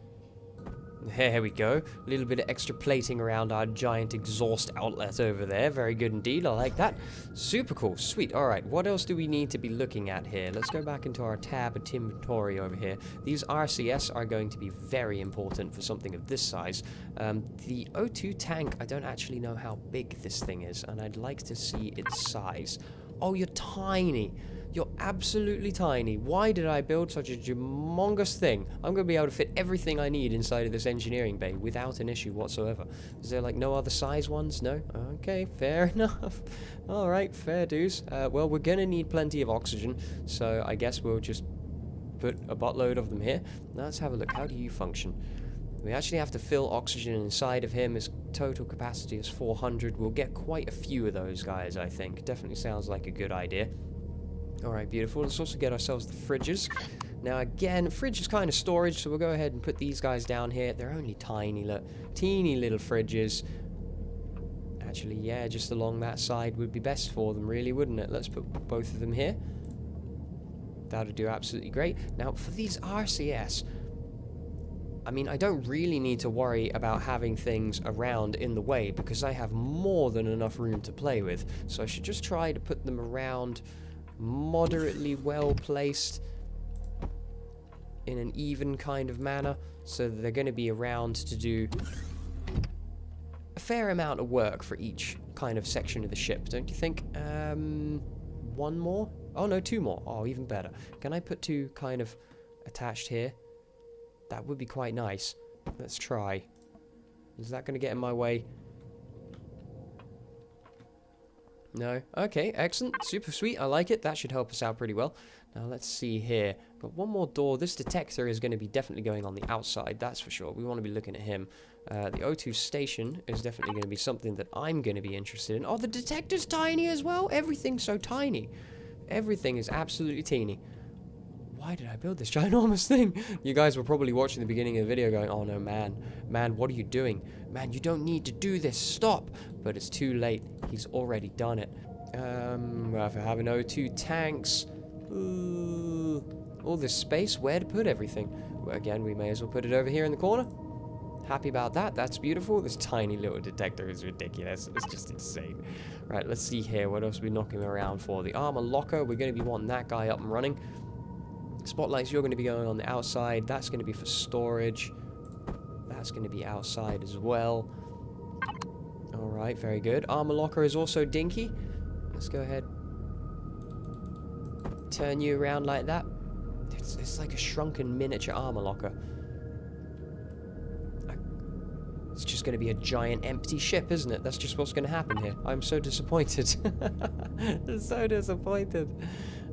There we go. A little bit of extra plating around our giant exhaust outlet over there. Very good indeed. I like that. Super cool. Sweet. All right. What else do we need to be looking at here? Let's go back into our tab at inventory over here. These RCS are going to be very important for something of this size. The O2 tank, I don't actually know how big this thing is, and I'd like to see its size. Oh, you're tiny. You're absolutely tiny. Why did I build such a humongous thing? I'm going to be able to fit everything I need inside of this engineering bay without an issue whatsoever. Is there, like, no other size ones? No? Okay, fair enough. Alright, fair dues. Well, we're going to need plenty of oxygen, so I guess we'll just put a buttload of them here. Now, let's have a look. How do you function? We actually have to fill oxygen inside of him. His total capacity is 400. We'll get quite a few of those guys, I think. Definitely sounds like a good idea. Alright, beautiful. Let's also get ourselves the fridges. Now, again, fridge is kind of storage, so we'll go ahead and put these guys down here. They're only tiny, teeny little fridges. Actually, yeah, just along that side would be best for them, really, wouldn't it? Let's put both of them here. That would do absolutely great. Now, for these RCS... I mean, I don't really need to worry about having things around in the way because I have more than enough room to play with. So I should just try to put them around moderately well placed in an even kind of manner so that they're going to be around to do a fair amount of work for each kind of section of the ship, don't you think? One more? Oh no, 2 more. Oh, even better. Can I put 2 kind of attached here? That would be quite nice. Let's try. Is that going to get in my way? No? Okay, excellent. Super sweet. I like it. That should help us out pretty well. Now, let's see here. Got one more door. This detector is going to be definitely going on the outside, that's for sure. We want to be looking at him. The O2 station is definitely going to be something that I'm going to be interested in. Oh, the detector's tiny as well. Everything's so tiny. Everything is absolutely teeny. Why did I build this ginormous thing? You guys were probably watching the beginning of the video going, oh no, man, what are you doing? Man, you don't need to do this, stop! But it's too late, he's already done it. If I have an O2 tanks, ooh, all this space, where to put everything? Well, again, we may as well put it over here in the corner. Happy about that, that's beautiful. This tiny little detector is ridiculous, it's just insane. Right, let's see here, what else are we knocking around for? The armor locker, we're going to be wanting that guy up and running. Spotlights, you're going to be going on the outside. That's going to be for storage. That's going to be outside as well. Alright, very good. Armor locker is also dinky. Let's go ahead. Turn you around like that. It's like a shrunken miniature armor locker. It's just going to be a giant empty ship, isn't it? That's just what's going to happen here. I'm so disappointed. So disappointed.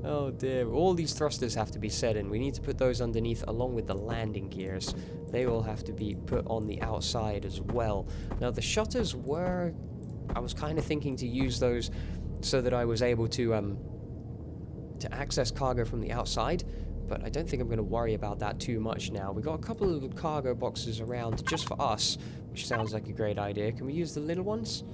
Oh dear, all these thrusters have to be set in. We need to put those underneath along with the landing gears. They all have to be put on the outside as well. Now the shutters were... I was kind of thinking to use those so that I was able to access cargo from the outside, but I don't think I'm going to worry about that too much now. We've got a couple of cargo boxes around just for us, which sounds like a great idea. Can we use the little ones?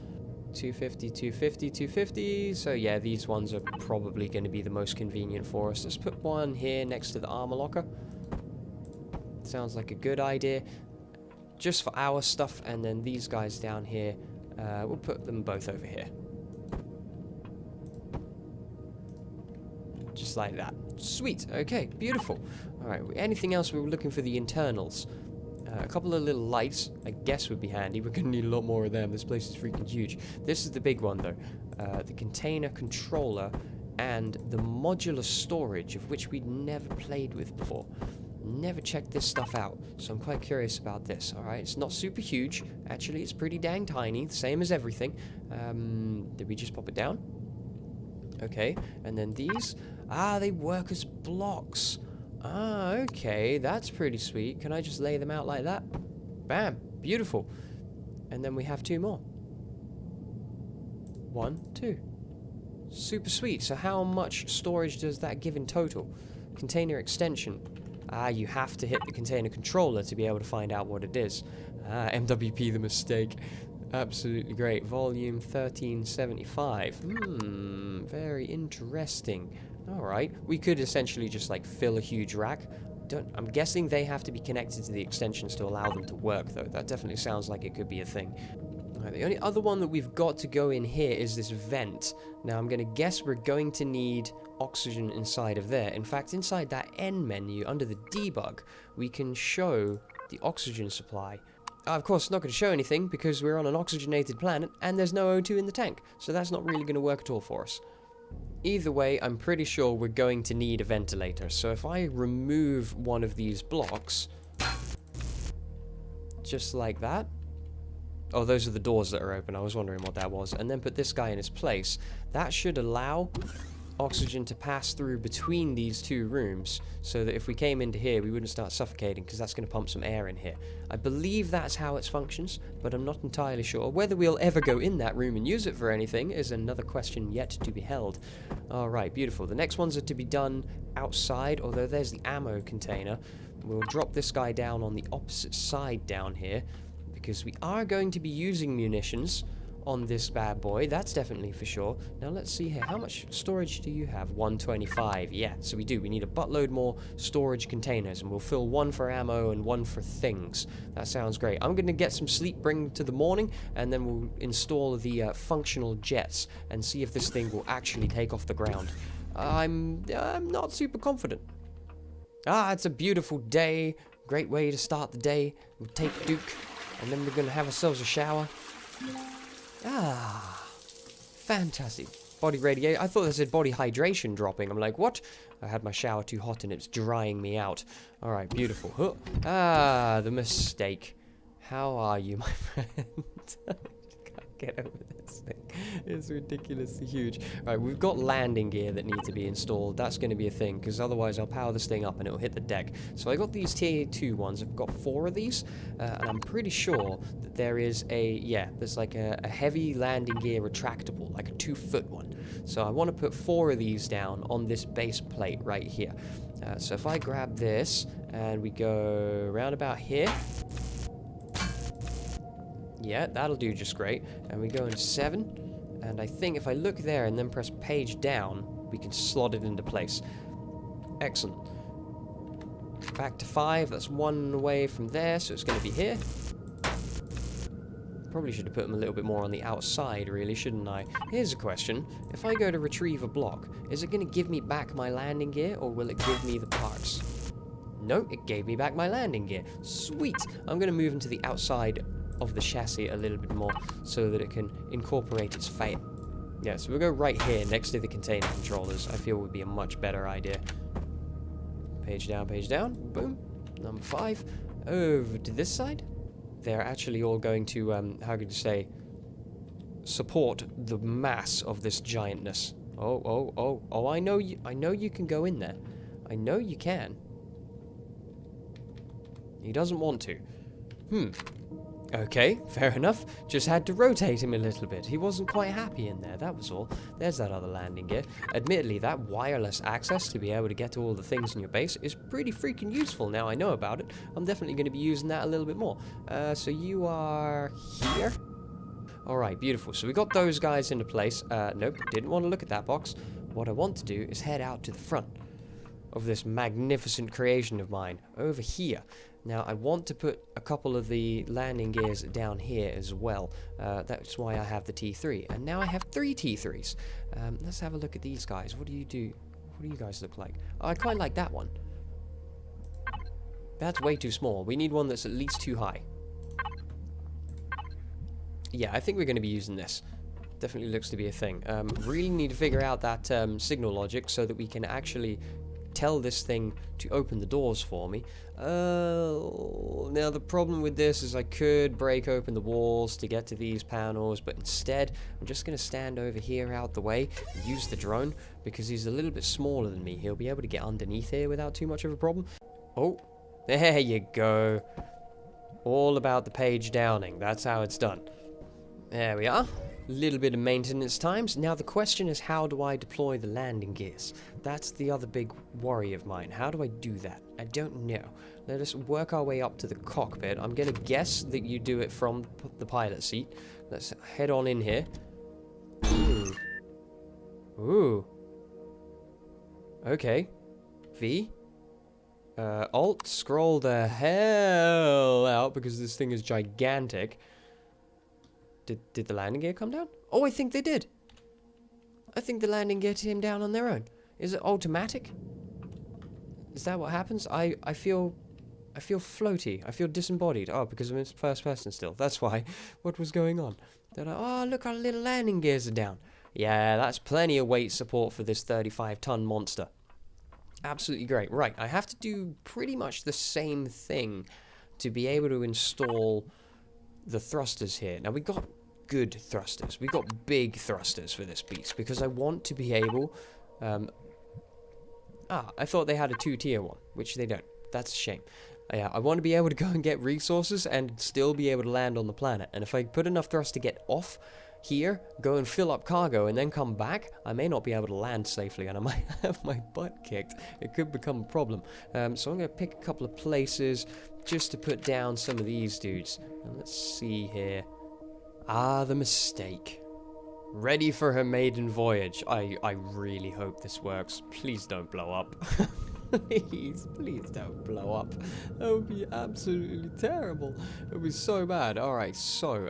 250, 250, 250. So yeah, these ones are probably going to be the most convenient for us. Let's put one here next to the armor locker. Sounds like a good idea. Just for our stuff, and then these guys down here, we'll put them both over here. Just like that. Sweet. Okay, beautiful. Alright, anything else? We were looking for the internals. A couple of little lights, I guess, would be handy. We're going to need a lot more of them. This place is freaking huge. This is the big one, though. The container controller and the modular storage, of which we'd never played with before. Never checked this stuff out, so I'm quite curious about this. Alright, it's not super huge. Actually, it's pretty dang tiny, the same as everything. Did we just pop it down? Okay, and then these. Ah, they work as blocks. Ah, okay, that's pretty sweet. Can I just lay them out like that? Bam, beautiful. And then we have 2 more. 1, 2. Super sweet. So how much storage does that give in total? Container extension. Ah, you have to hit the container controller to be able to find out what it is. Ah, MWP the mistake. Absolutely great. Volume 1375. Very interesting. Alright, we could essentially just like fill a huge rack. I'm guessing they have to be connected to the extensions to allow them to work though. That definitely sounds like it could be a thing. Right, the only other one that we've got to go in here is this vent. Now I'm going to guess we're going to need oxygen inside of there. In fact, inside that N menu under the debug, we can show the oxygen supply. Of course, it's not going to show anything because we're on an oxygenated planet and there's no O2 in the tank. So that's not really going to work at all for us. Either way, I'm pretty sure we're going to need a ventilator. So if I remove one of these blocks, just like that. Oh, those are the doors that are open. I was wondering what that was. And then put this guy in his place. That should allow oxygen to pass through between these 2 rooms so that if we came into here, we wouldn't start suffocating because that's going to pump some air in here. I believe that's how it functions, but I'm not entirely sure. Whether we'll ever go in that room and use it for anything is another question yet to be held. Alright, beautiful. The next ones are to be done outside, although there's the ammo container. We'll drop this guy down on the opposite side down here, because we are going to be using munitions on this bad boy. That's definitely for sure. Now let's see here. How much storage do you have? 125. Yeah, so we do. We need a buttload more storage containers, and we'll fill 1 for ammo and 1 for things. That sounds great. I'm going to get some sleep, bring to the morning, and then we'll install the functional jets and see if this thing will actually take off the ground. I'm not super confident. Ah, it's a beautiful day. Great way to start the day. We'll take Duke. And then we're going to have ourselves a shower. Ah, fantastic. Body radiation. I thought they said body hydration dropping. I'm like, what? I had my shower too hot and it's drying me out. Alright, beautiful. Huh. Ah, the mistake. How are you, my friend? Can't get over this thing. It's ridiculously huge. Alright, we've got landing gear that need to be installed. That's going to be a thing, because otherwise I'll power this thing up and it'll hit the deck. So I got these tier 2 ones. I've got 4 of these, and I'm pretty sure that there is there's like a heavy landing gear retractable, like a 2-foot one. So I want to put 4 of these down on this base plate right here. So if I grab this and we go around about here. Yeah, that'll do just great. And we go in 7. And I think if I look there and then press page down, we can slot it into place. Excellent. Back to 5. That's 1 away from there, so it's going to be here. Probably should have put them a little bit more on the outside, really, shouldn't I? Here's a question. If I go to retrieve a block, is it going to give me back my landing gear, or will it give me the parts? No, it gave me back my landing gear. Sweet! I'm going to move into the outside of the chassis a little bit more so that it can incorporate its fate. Yeah, so we'll go right here next to the container controllers. I feel would be a much better idea. Page down, boom. Number 5. Over to this side. They're actually all going to, how could you say, support the mass of this giantness. Oh, I know you can go in there. I know you can. He doesn't want to. Okay, fair enough. Just had to rotate him a little bit. He wasn't quite happy in there, that was all. There's that other landing gear. Admittedly, that wireless access to be able to get to all the things in your base is pretty freaking useful now I know about it. I'm definitely going to be using that a little bit more. So you are here? Alright, beautiful. So we got those guys into place. Nope, didn't want to look at that box. What I want to do is head out to the front of this magnificent creation of mine, over here. Now, I want to put a couple of the landing gears down here as well. That's why I have the T3. And now I have 3 T3s. Let's have a look at these guys. What do you do? What do you guys look like? Oh, I quite like that one. That's way too small. We need one that's at least 2 high. Yeah, I think we're going to be using this. Definitely looks to be a thing. Really need to figure out that signal logic so that we can actually tell this thing to open the doors for me. Now the problem with this is I could break open the walls to get to these panels, but instead I'm just going to stand over here out the way and use the drone, because he's a little bit smaller than me. He'll be able to get underneath here without too much of a problem. Oh, there you go. All about the page downing. That's how it's done. There we are. A little bit of maintenance times. Now the question is, how do I deploy the landing gears? That's the other big worry of mine. How do I do that? I don't know. Let us work our way up to the cockpit. I'm going to guess that you do it from the pilot seat. Let's head on in here. Ooh. Ooh. Okay. V. Alt. Scroll the hell out, because this thing is gigantic. Did the landing gear come down? Oh, I think they did. I think the landing gear came down on their own. Is it automatic? Is that what happens? I feel floaty. I feel disembodied. Oh, because I'm in first person still. That's why. What was going on? Oh, look, our little landing gears are down. Yeah, that's plenty of weight support for this 35-ton monster. Absolutely great. Right, I have to do pretty much the same thing to be able to install the thrusters here. Now, we got good thrusters. We got big thrusters for this beast, because I want to be able... I thought they had a 2-tier one, which they don't. That's a shame. Yeah, I want to be able to go and get resources and still be able to land on the planet. And if I put enough thrust to get off here, go and fill up cargo, and then come back, I may not be able to land safely, and I might have my butt kicked. It could become a problem. So I'm going to pick a couple of places just to put down some of these dudes. And let's see here. Ah, the mistake. Ready for her maiden voyage. I really hope this works. Please don't blow up. Please don't blow up. That would be absolutely terrible. It would be so bad. Alright, so,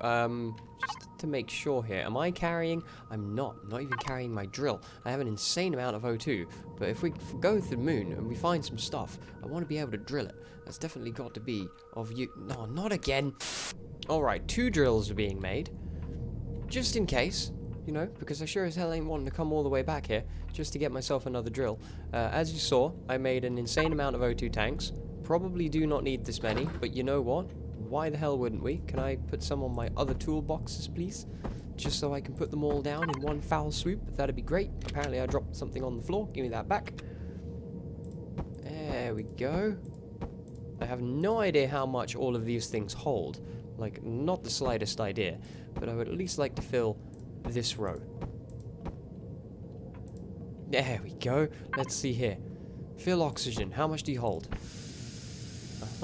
just to make sure here, am I carrying? I'm not even carrying my drill. I have an insane amount of O2, but if we go to the moon and we find some stuff, I want to be able to drill it. That's definitely got to be of you. No, not again. Alright, 2 drills are being made, just in case. You know, because I sure as hell ain't wanting to come all the way back here just to get myself another drill. As you saw, I made an insane amount of O2 tanks. Probably do not need this many, but you know what? Why the hell wouldn't we? Can I put some on my other toolboxes, please? Just so I can put them all down in one foul swoop. That'd be great. Apparently I dropped something on the floor. Give me that back. There we go. I have no idea how much all of these things hold. Like, not the slightest idea. But I would at least like to fill this row. There we go. Let's see here. Fill oxygen. How much do you hold?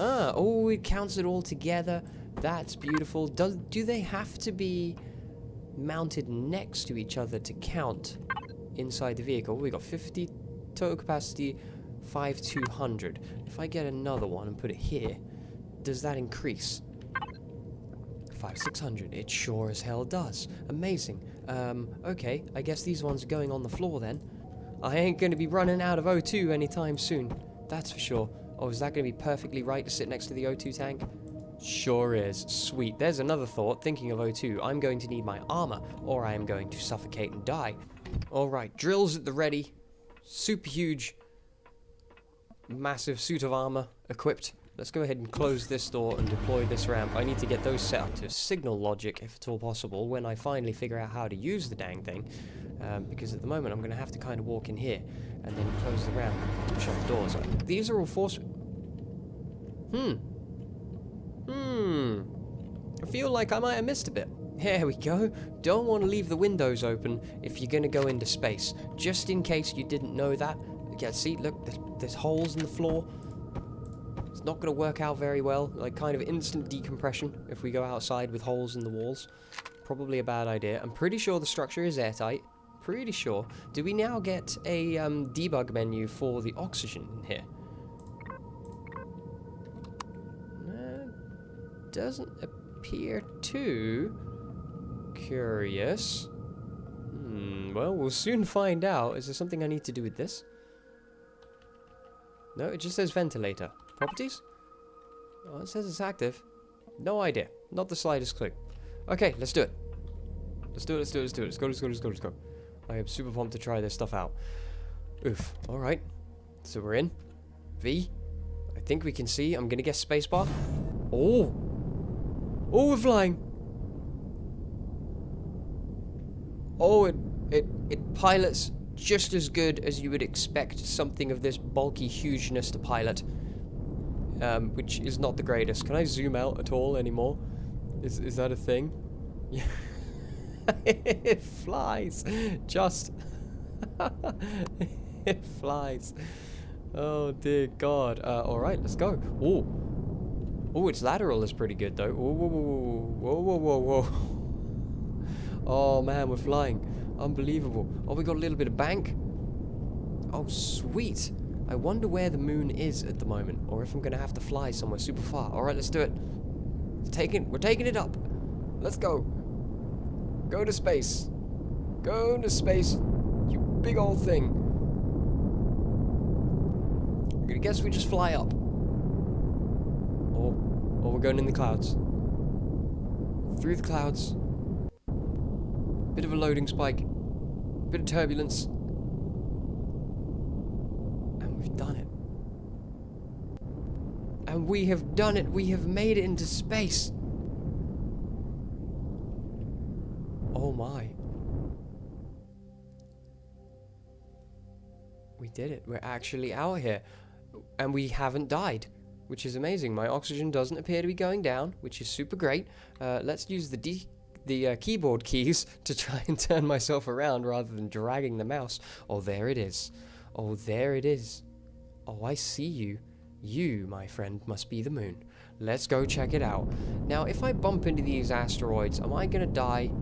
Oh, it counts it all together. That's beautiful. Do they have to be mounted next to each other to count inside the vehicle? We got 50 total capacity, 5,200. If I get another one and put it here, does that increase? 5,600. It sure as hell does. Amazing. Okay, I guess these ones are going on the floor then. I ain't going to be running out of O2 anytime soon. That's for sure. Oh, is that going to be perfectly right to sit next to the O2 tank? Sure is. Sweet. There's another thought. Thinking of O2, I'm going to need my armor, or I am going to suffocate and die. Alright, drills at the ready. Super huge, massive suit of armor equipped. Let's go ahead and close this door and deploy this ramp. I need to get those set up to signal logic, if at all possible, when I finally figure out how to use the dang thing. Because at the moment, I'm going to have to kind of walk in here and then close the ramp and shut the doors. These are all force... I feel like I might have missed a bit. There we go. Don't want to leave the windows open if you're going to go into space. Just in case you didn't know that. Yeah, see, look, there's holes in the floor. It's not going to work out very well, like kind of instant decompression if we go outside with holes in the walls. Probably a bad idea. I'm pretty sure the structure is airtight. Pretty sure. Do we now get a debug menu for the oxygen in here? Doesn't appear to. Curious. Well, we'll soon find out. Is there something I need to do with this? No, it just says ventilator. Properties? Oh, it says it's active. No idea. Not the slightest clue. Okay, let's do it. Let's do it, let's do it, let's do it. Let's go, let's go, let's go, let's go. I am super pumped to try this stuff out. Oof. Alright. So we're in. V. I think we can see. I'm gonna guess spacebar. Oh! Oh, we're flying! Oh, it pilots just as good as you would expect something of this bulky hugeness to pilot. Which is not the greatest. Can I zoom out at all anymore? Is that a thing? Yeah. It flies! Just... It flies. Oh dear God. Alright, let's go. Oh. Oh, its lateral is pretty good though. Whoa, whoa, whoa, whoa, whoa, whoa, whoa. Oh man, we're flying. Unbelievable. Oh, we got a little bit of bank. Oh, sweet. I wonder where the moon is at the moment, or if I'm gonna have to fly somewhere super far. Alright, let's do it. We're taking it up. Let's go. Go to space. Go to space, you big old thing. I'm gonna guess we just fly up. Or we're going in the clouds. Through the clouds. Bit of a loading spike. Bit of turbulence. And we've done it. And we have done it. We have made it into space. Oh my. We did it. We're actually out here. And we haven't died, which is amazing. My oxygen doesn't appear to be going down, which is super great. Let's use the keyboard keys to try and turn myself around rather than dragging the mouse. Oh, there it is. Oh, there it is. Oh, I see you. You, my friend, must be the moon. Let's go check it out. Now, if I bump into these asteroids, am I gonna die?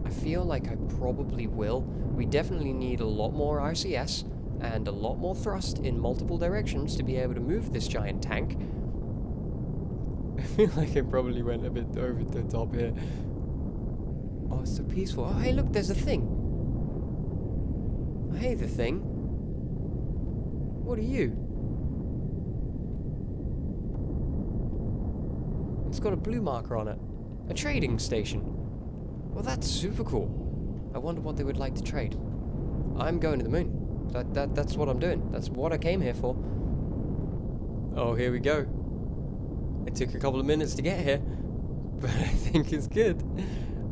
I feel like I probably will. We definitely need a lot more RCS and a lot more thrust in multiple directions to be able to move this giant tank. I feel like I probably went a bit over the top here. Oh, it's so peaceful. Oh, hey, look, there's a thing. Hey, the thing. What are you? It's got a blue marker on it. A trading station. Well, that's super cool. I wonder what they would like to trade. I'm going to the moon. That's what I'm doing. That's what I came here for. Oh, here we go. It took a couple of minutes to get here, but I think it's good.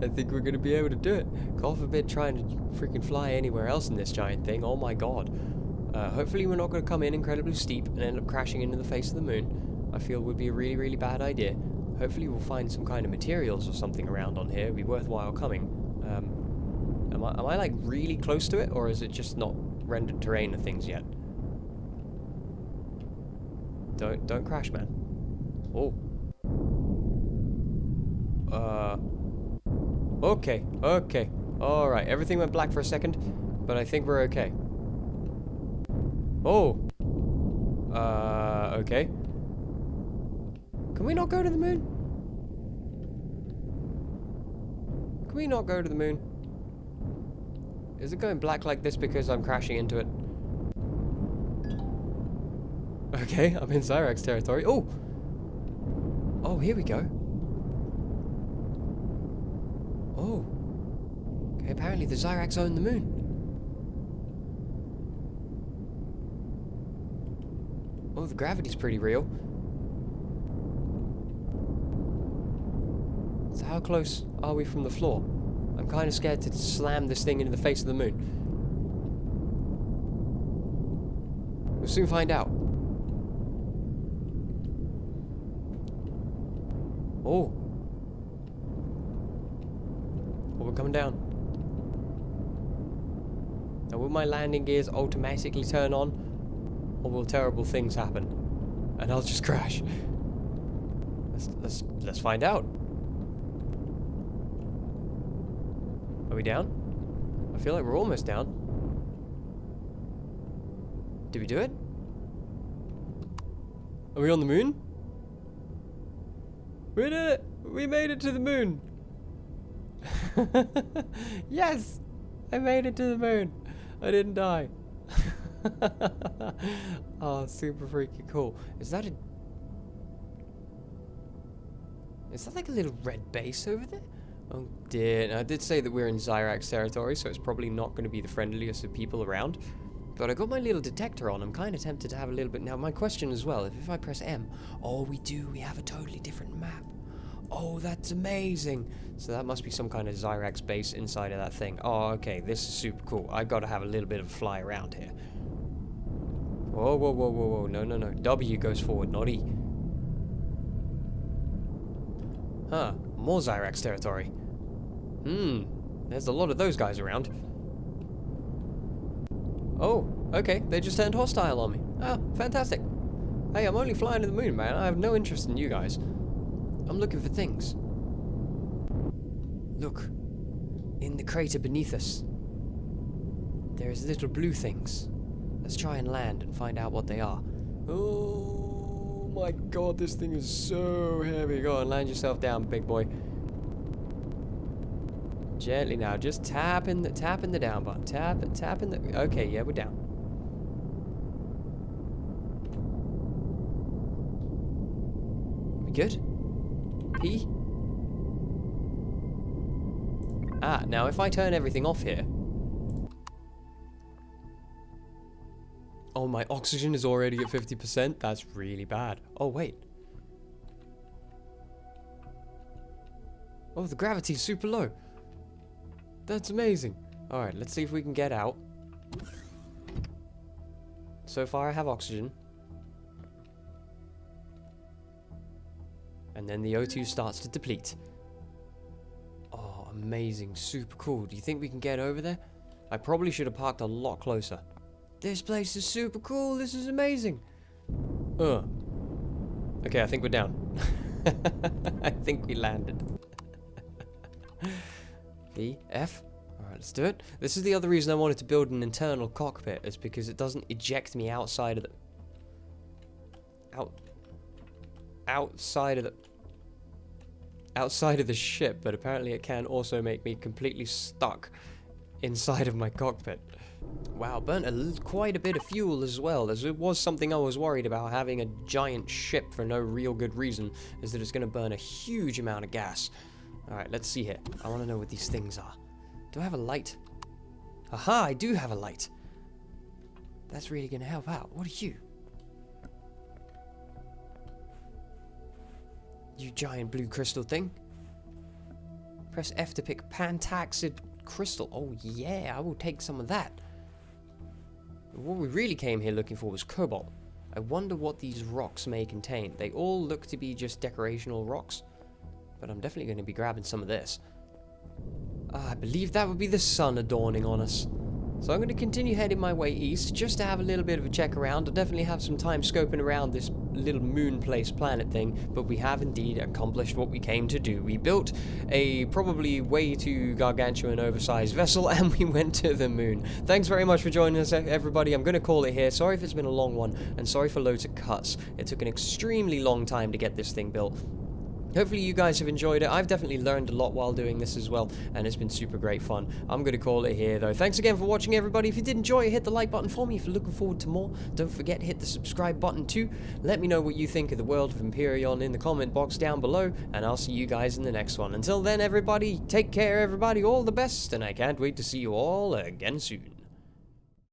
I think we're going to be able to do it. God forbid trying to freaking fly anywhere else in this giant thing. Oh my God. Hopefully we're not going to come in incredibly steep and end up crashing into the face of the moon. I feel would be a really, really bad idea. Hopefully we'll find some kind of materials or something around on here. It'd be worthwhile coming. Am I like really close to it, or is it just not rendered terrain or things yet? Don't crash, man. Oh. Okay. Alright, everything went black for a second, but I think we're okay. Oh. Okay. Can we not go to the moon? Can we not go to the moon? Is it going black like this because I'm crashing into it? Okay, I'm in Zyrax territory. Oh! Oh, here we go. Oh. Okay, apparently the Zyrax own the moon. Oh, the gravity's pretty real. So how close are we from the floor? I'm kind of scared to slam this thing into the face of the moon. We'll soon find out. Oh. Oh, we're coming down. Now, will my landing gears automatically turn on? Or will terrible things happen? And I'll just crash. Let's find out. Are we down? I feel like we're almost down. Did we do it? Are we on the moon? We did it! We made it to the moon! Yes! I made it to the moon! I didn't die. Oh, super freaking cool. Is that like a little red base over there? Oh dear. Now, I did say that we're in Zyrax territory, so it's probably not going to be the friendliest of people around. But I got my little detector on. I'm kind of tempted to have a little bit. Now, my question as well, if I press M, oh, we have a totally different map. Oh, that's amazing. So that must be some kind of Zyrax base inside of that thing. Oh, okay, this is super cool. I've got to have a little bit of a fly around here. Whoa, whoa, whoa, whoa, whoa. No, no, no. W goes forward, not E. Huh, more Zyrax territory. There's a lot of those guys around. Oh, okay, they just turned hostile on me. Ah, fantastic. Hey, I'm only flying to the moon, man. I have no interest in you guys. I'm looking for things. Look, in the crater beneath us, there's little blue things. Let's try and land and find out what they are. Oh my god, this thing is so heavy. Go on, land yourself down, big boy. Gently now, just tapping the down button. Tapping the. Okay, yeah, we're down. We good? P. Ah, now if I turn everything off here. Oh, my oxygen is already at 50%. That's really bad. Oh, wait. Oh, the gravity's super low. That's amazing. Alright, let's see if we can get out. So far I have oxygen. And then the O2 starts to deplete. Oh, amazing. Super cool. Do you think we can get over there? I probably should have parked a lot closer. This place is super cool. This is amazing. Okay, I think we're down. I think we landed. V, F. Alright, let's do it. This is the other reason I wanted to build an internal cockpit, is because it doesn't eject me outside of the... outside of the ship, but apparently it can also make me completely stuck inside of my cockpit. Wow, burnt quite a bit of fuel as well, as it was something I was worried about, having a giant ship for no real good reason, is that it's going to burn a huge amount of gas. Alright, let's see here. I want to know what these things are. Do I have a light? Aha, I do have a light. That's really going to help out. What are you? You giant blue crystal thing. Press F to pick Pantaxid crystal. Oh yeah, I will take some of that. What we really came here looking for was cobalt. I wonder what these rocks may contain. They all look to be just decorational rocks. But I'm definitely going to be grabbing some of this. I believe that would be the sun adorning on us. So I'm going to continue heading my way east, just to have a little bit of a check around. I'll definitely have some time scoping around this little moon place planet thing, but we have indeed accomplished what we came to do. We built a probably way too gargantuan oversized vessel, and we went to the moon. Thanks very much for joining us, everybody. I'm going to call it here. Sorry if it's been a long one, and sorry for loads of cuts. It took an extremely long time to get this thing built. Hopefully you guys have enjoyed it. I've definitely learned a lot while doing this as well, and it's been super great fun. I'm going to call it here, though. Thanks again for watching, everybody. If you did enjoy it, hit the like button for me. If you're looking forward to more, don't forget to hit the subscribe button too. Let me know what you think of the world of Empyrion in the comment box down below, and I'll see you guys in the next one. Until then, everybody, take care, everybody. All the best, and I can't wait to see you all again soon.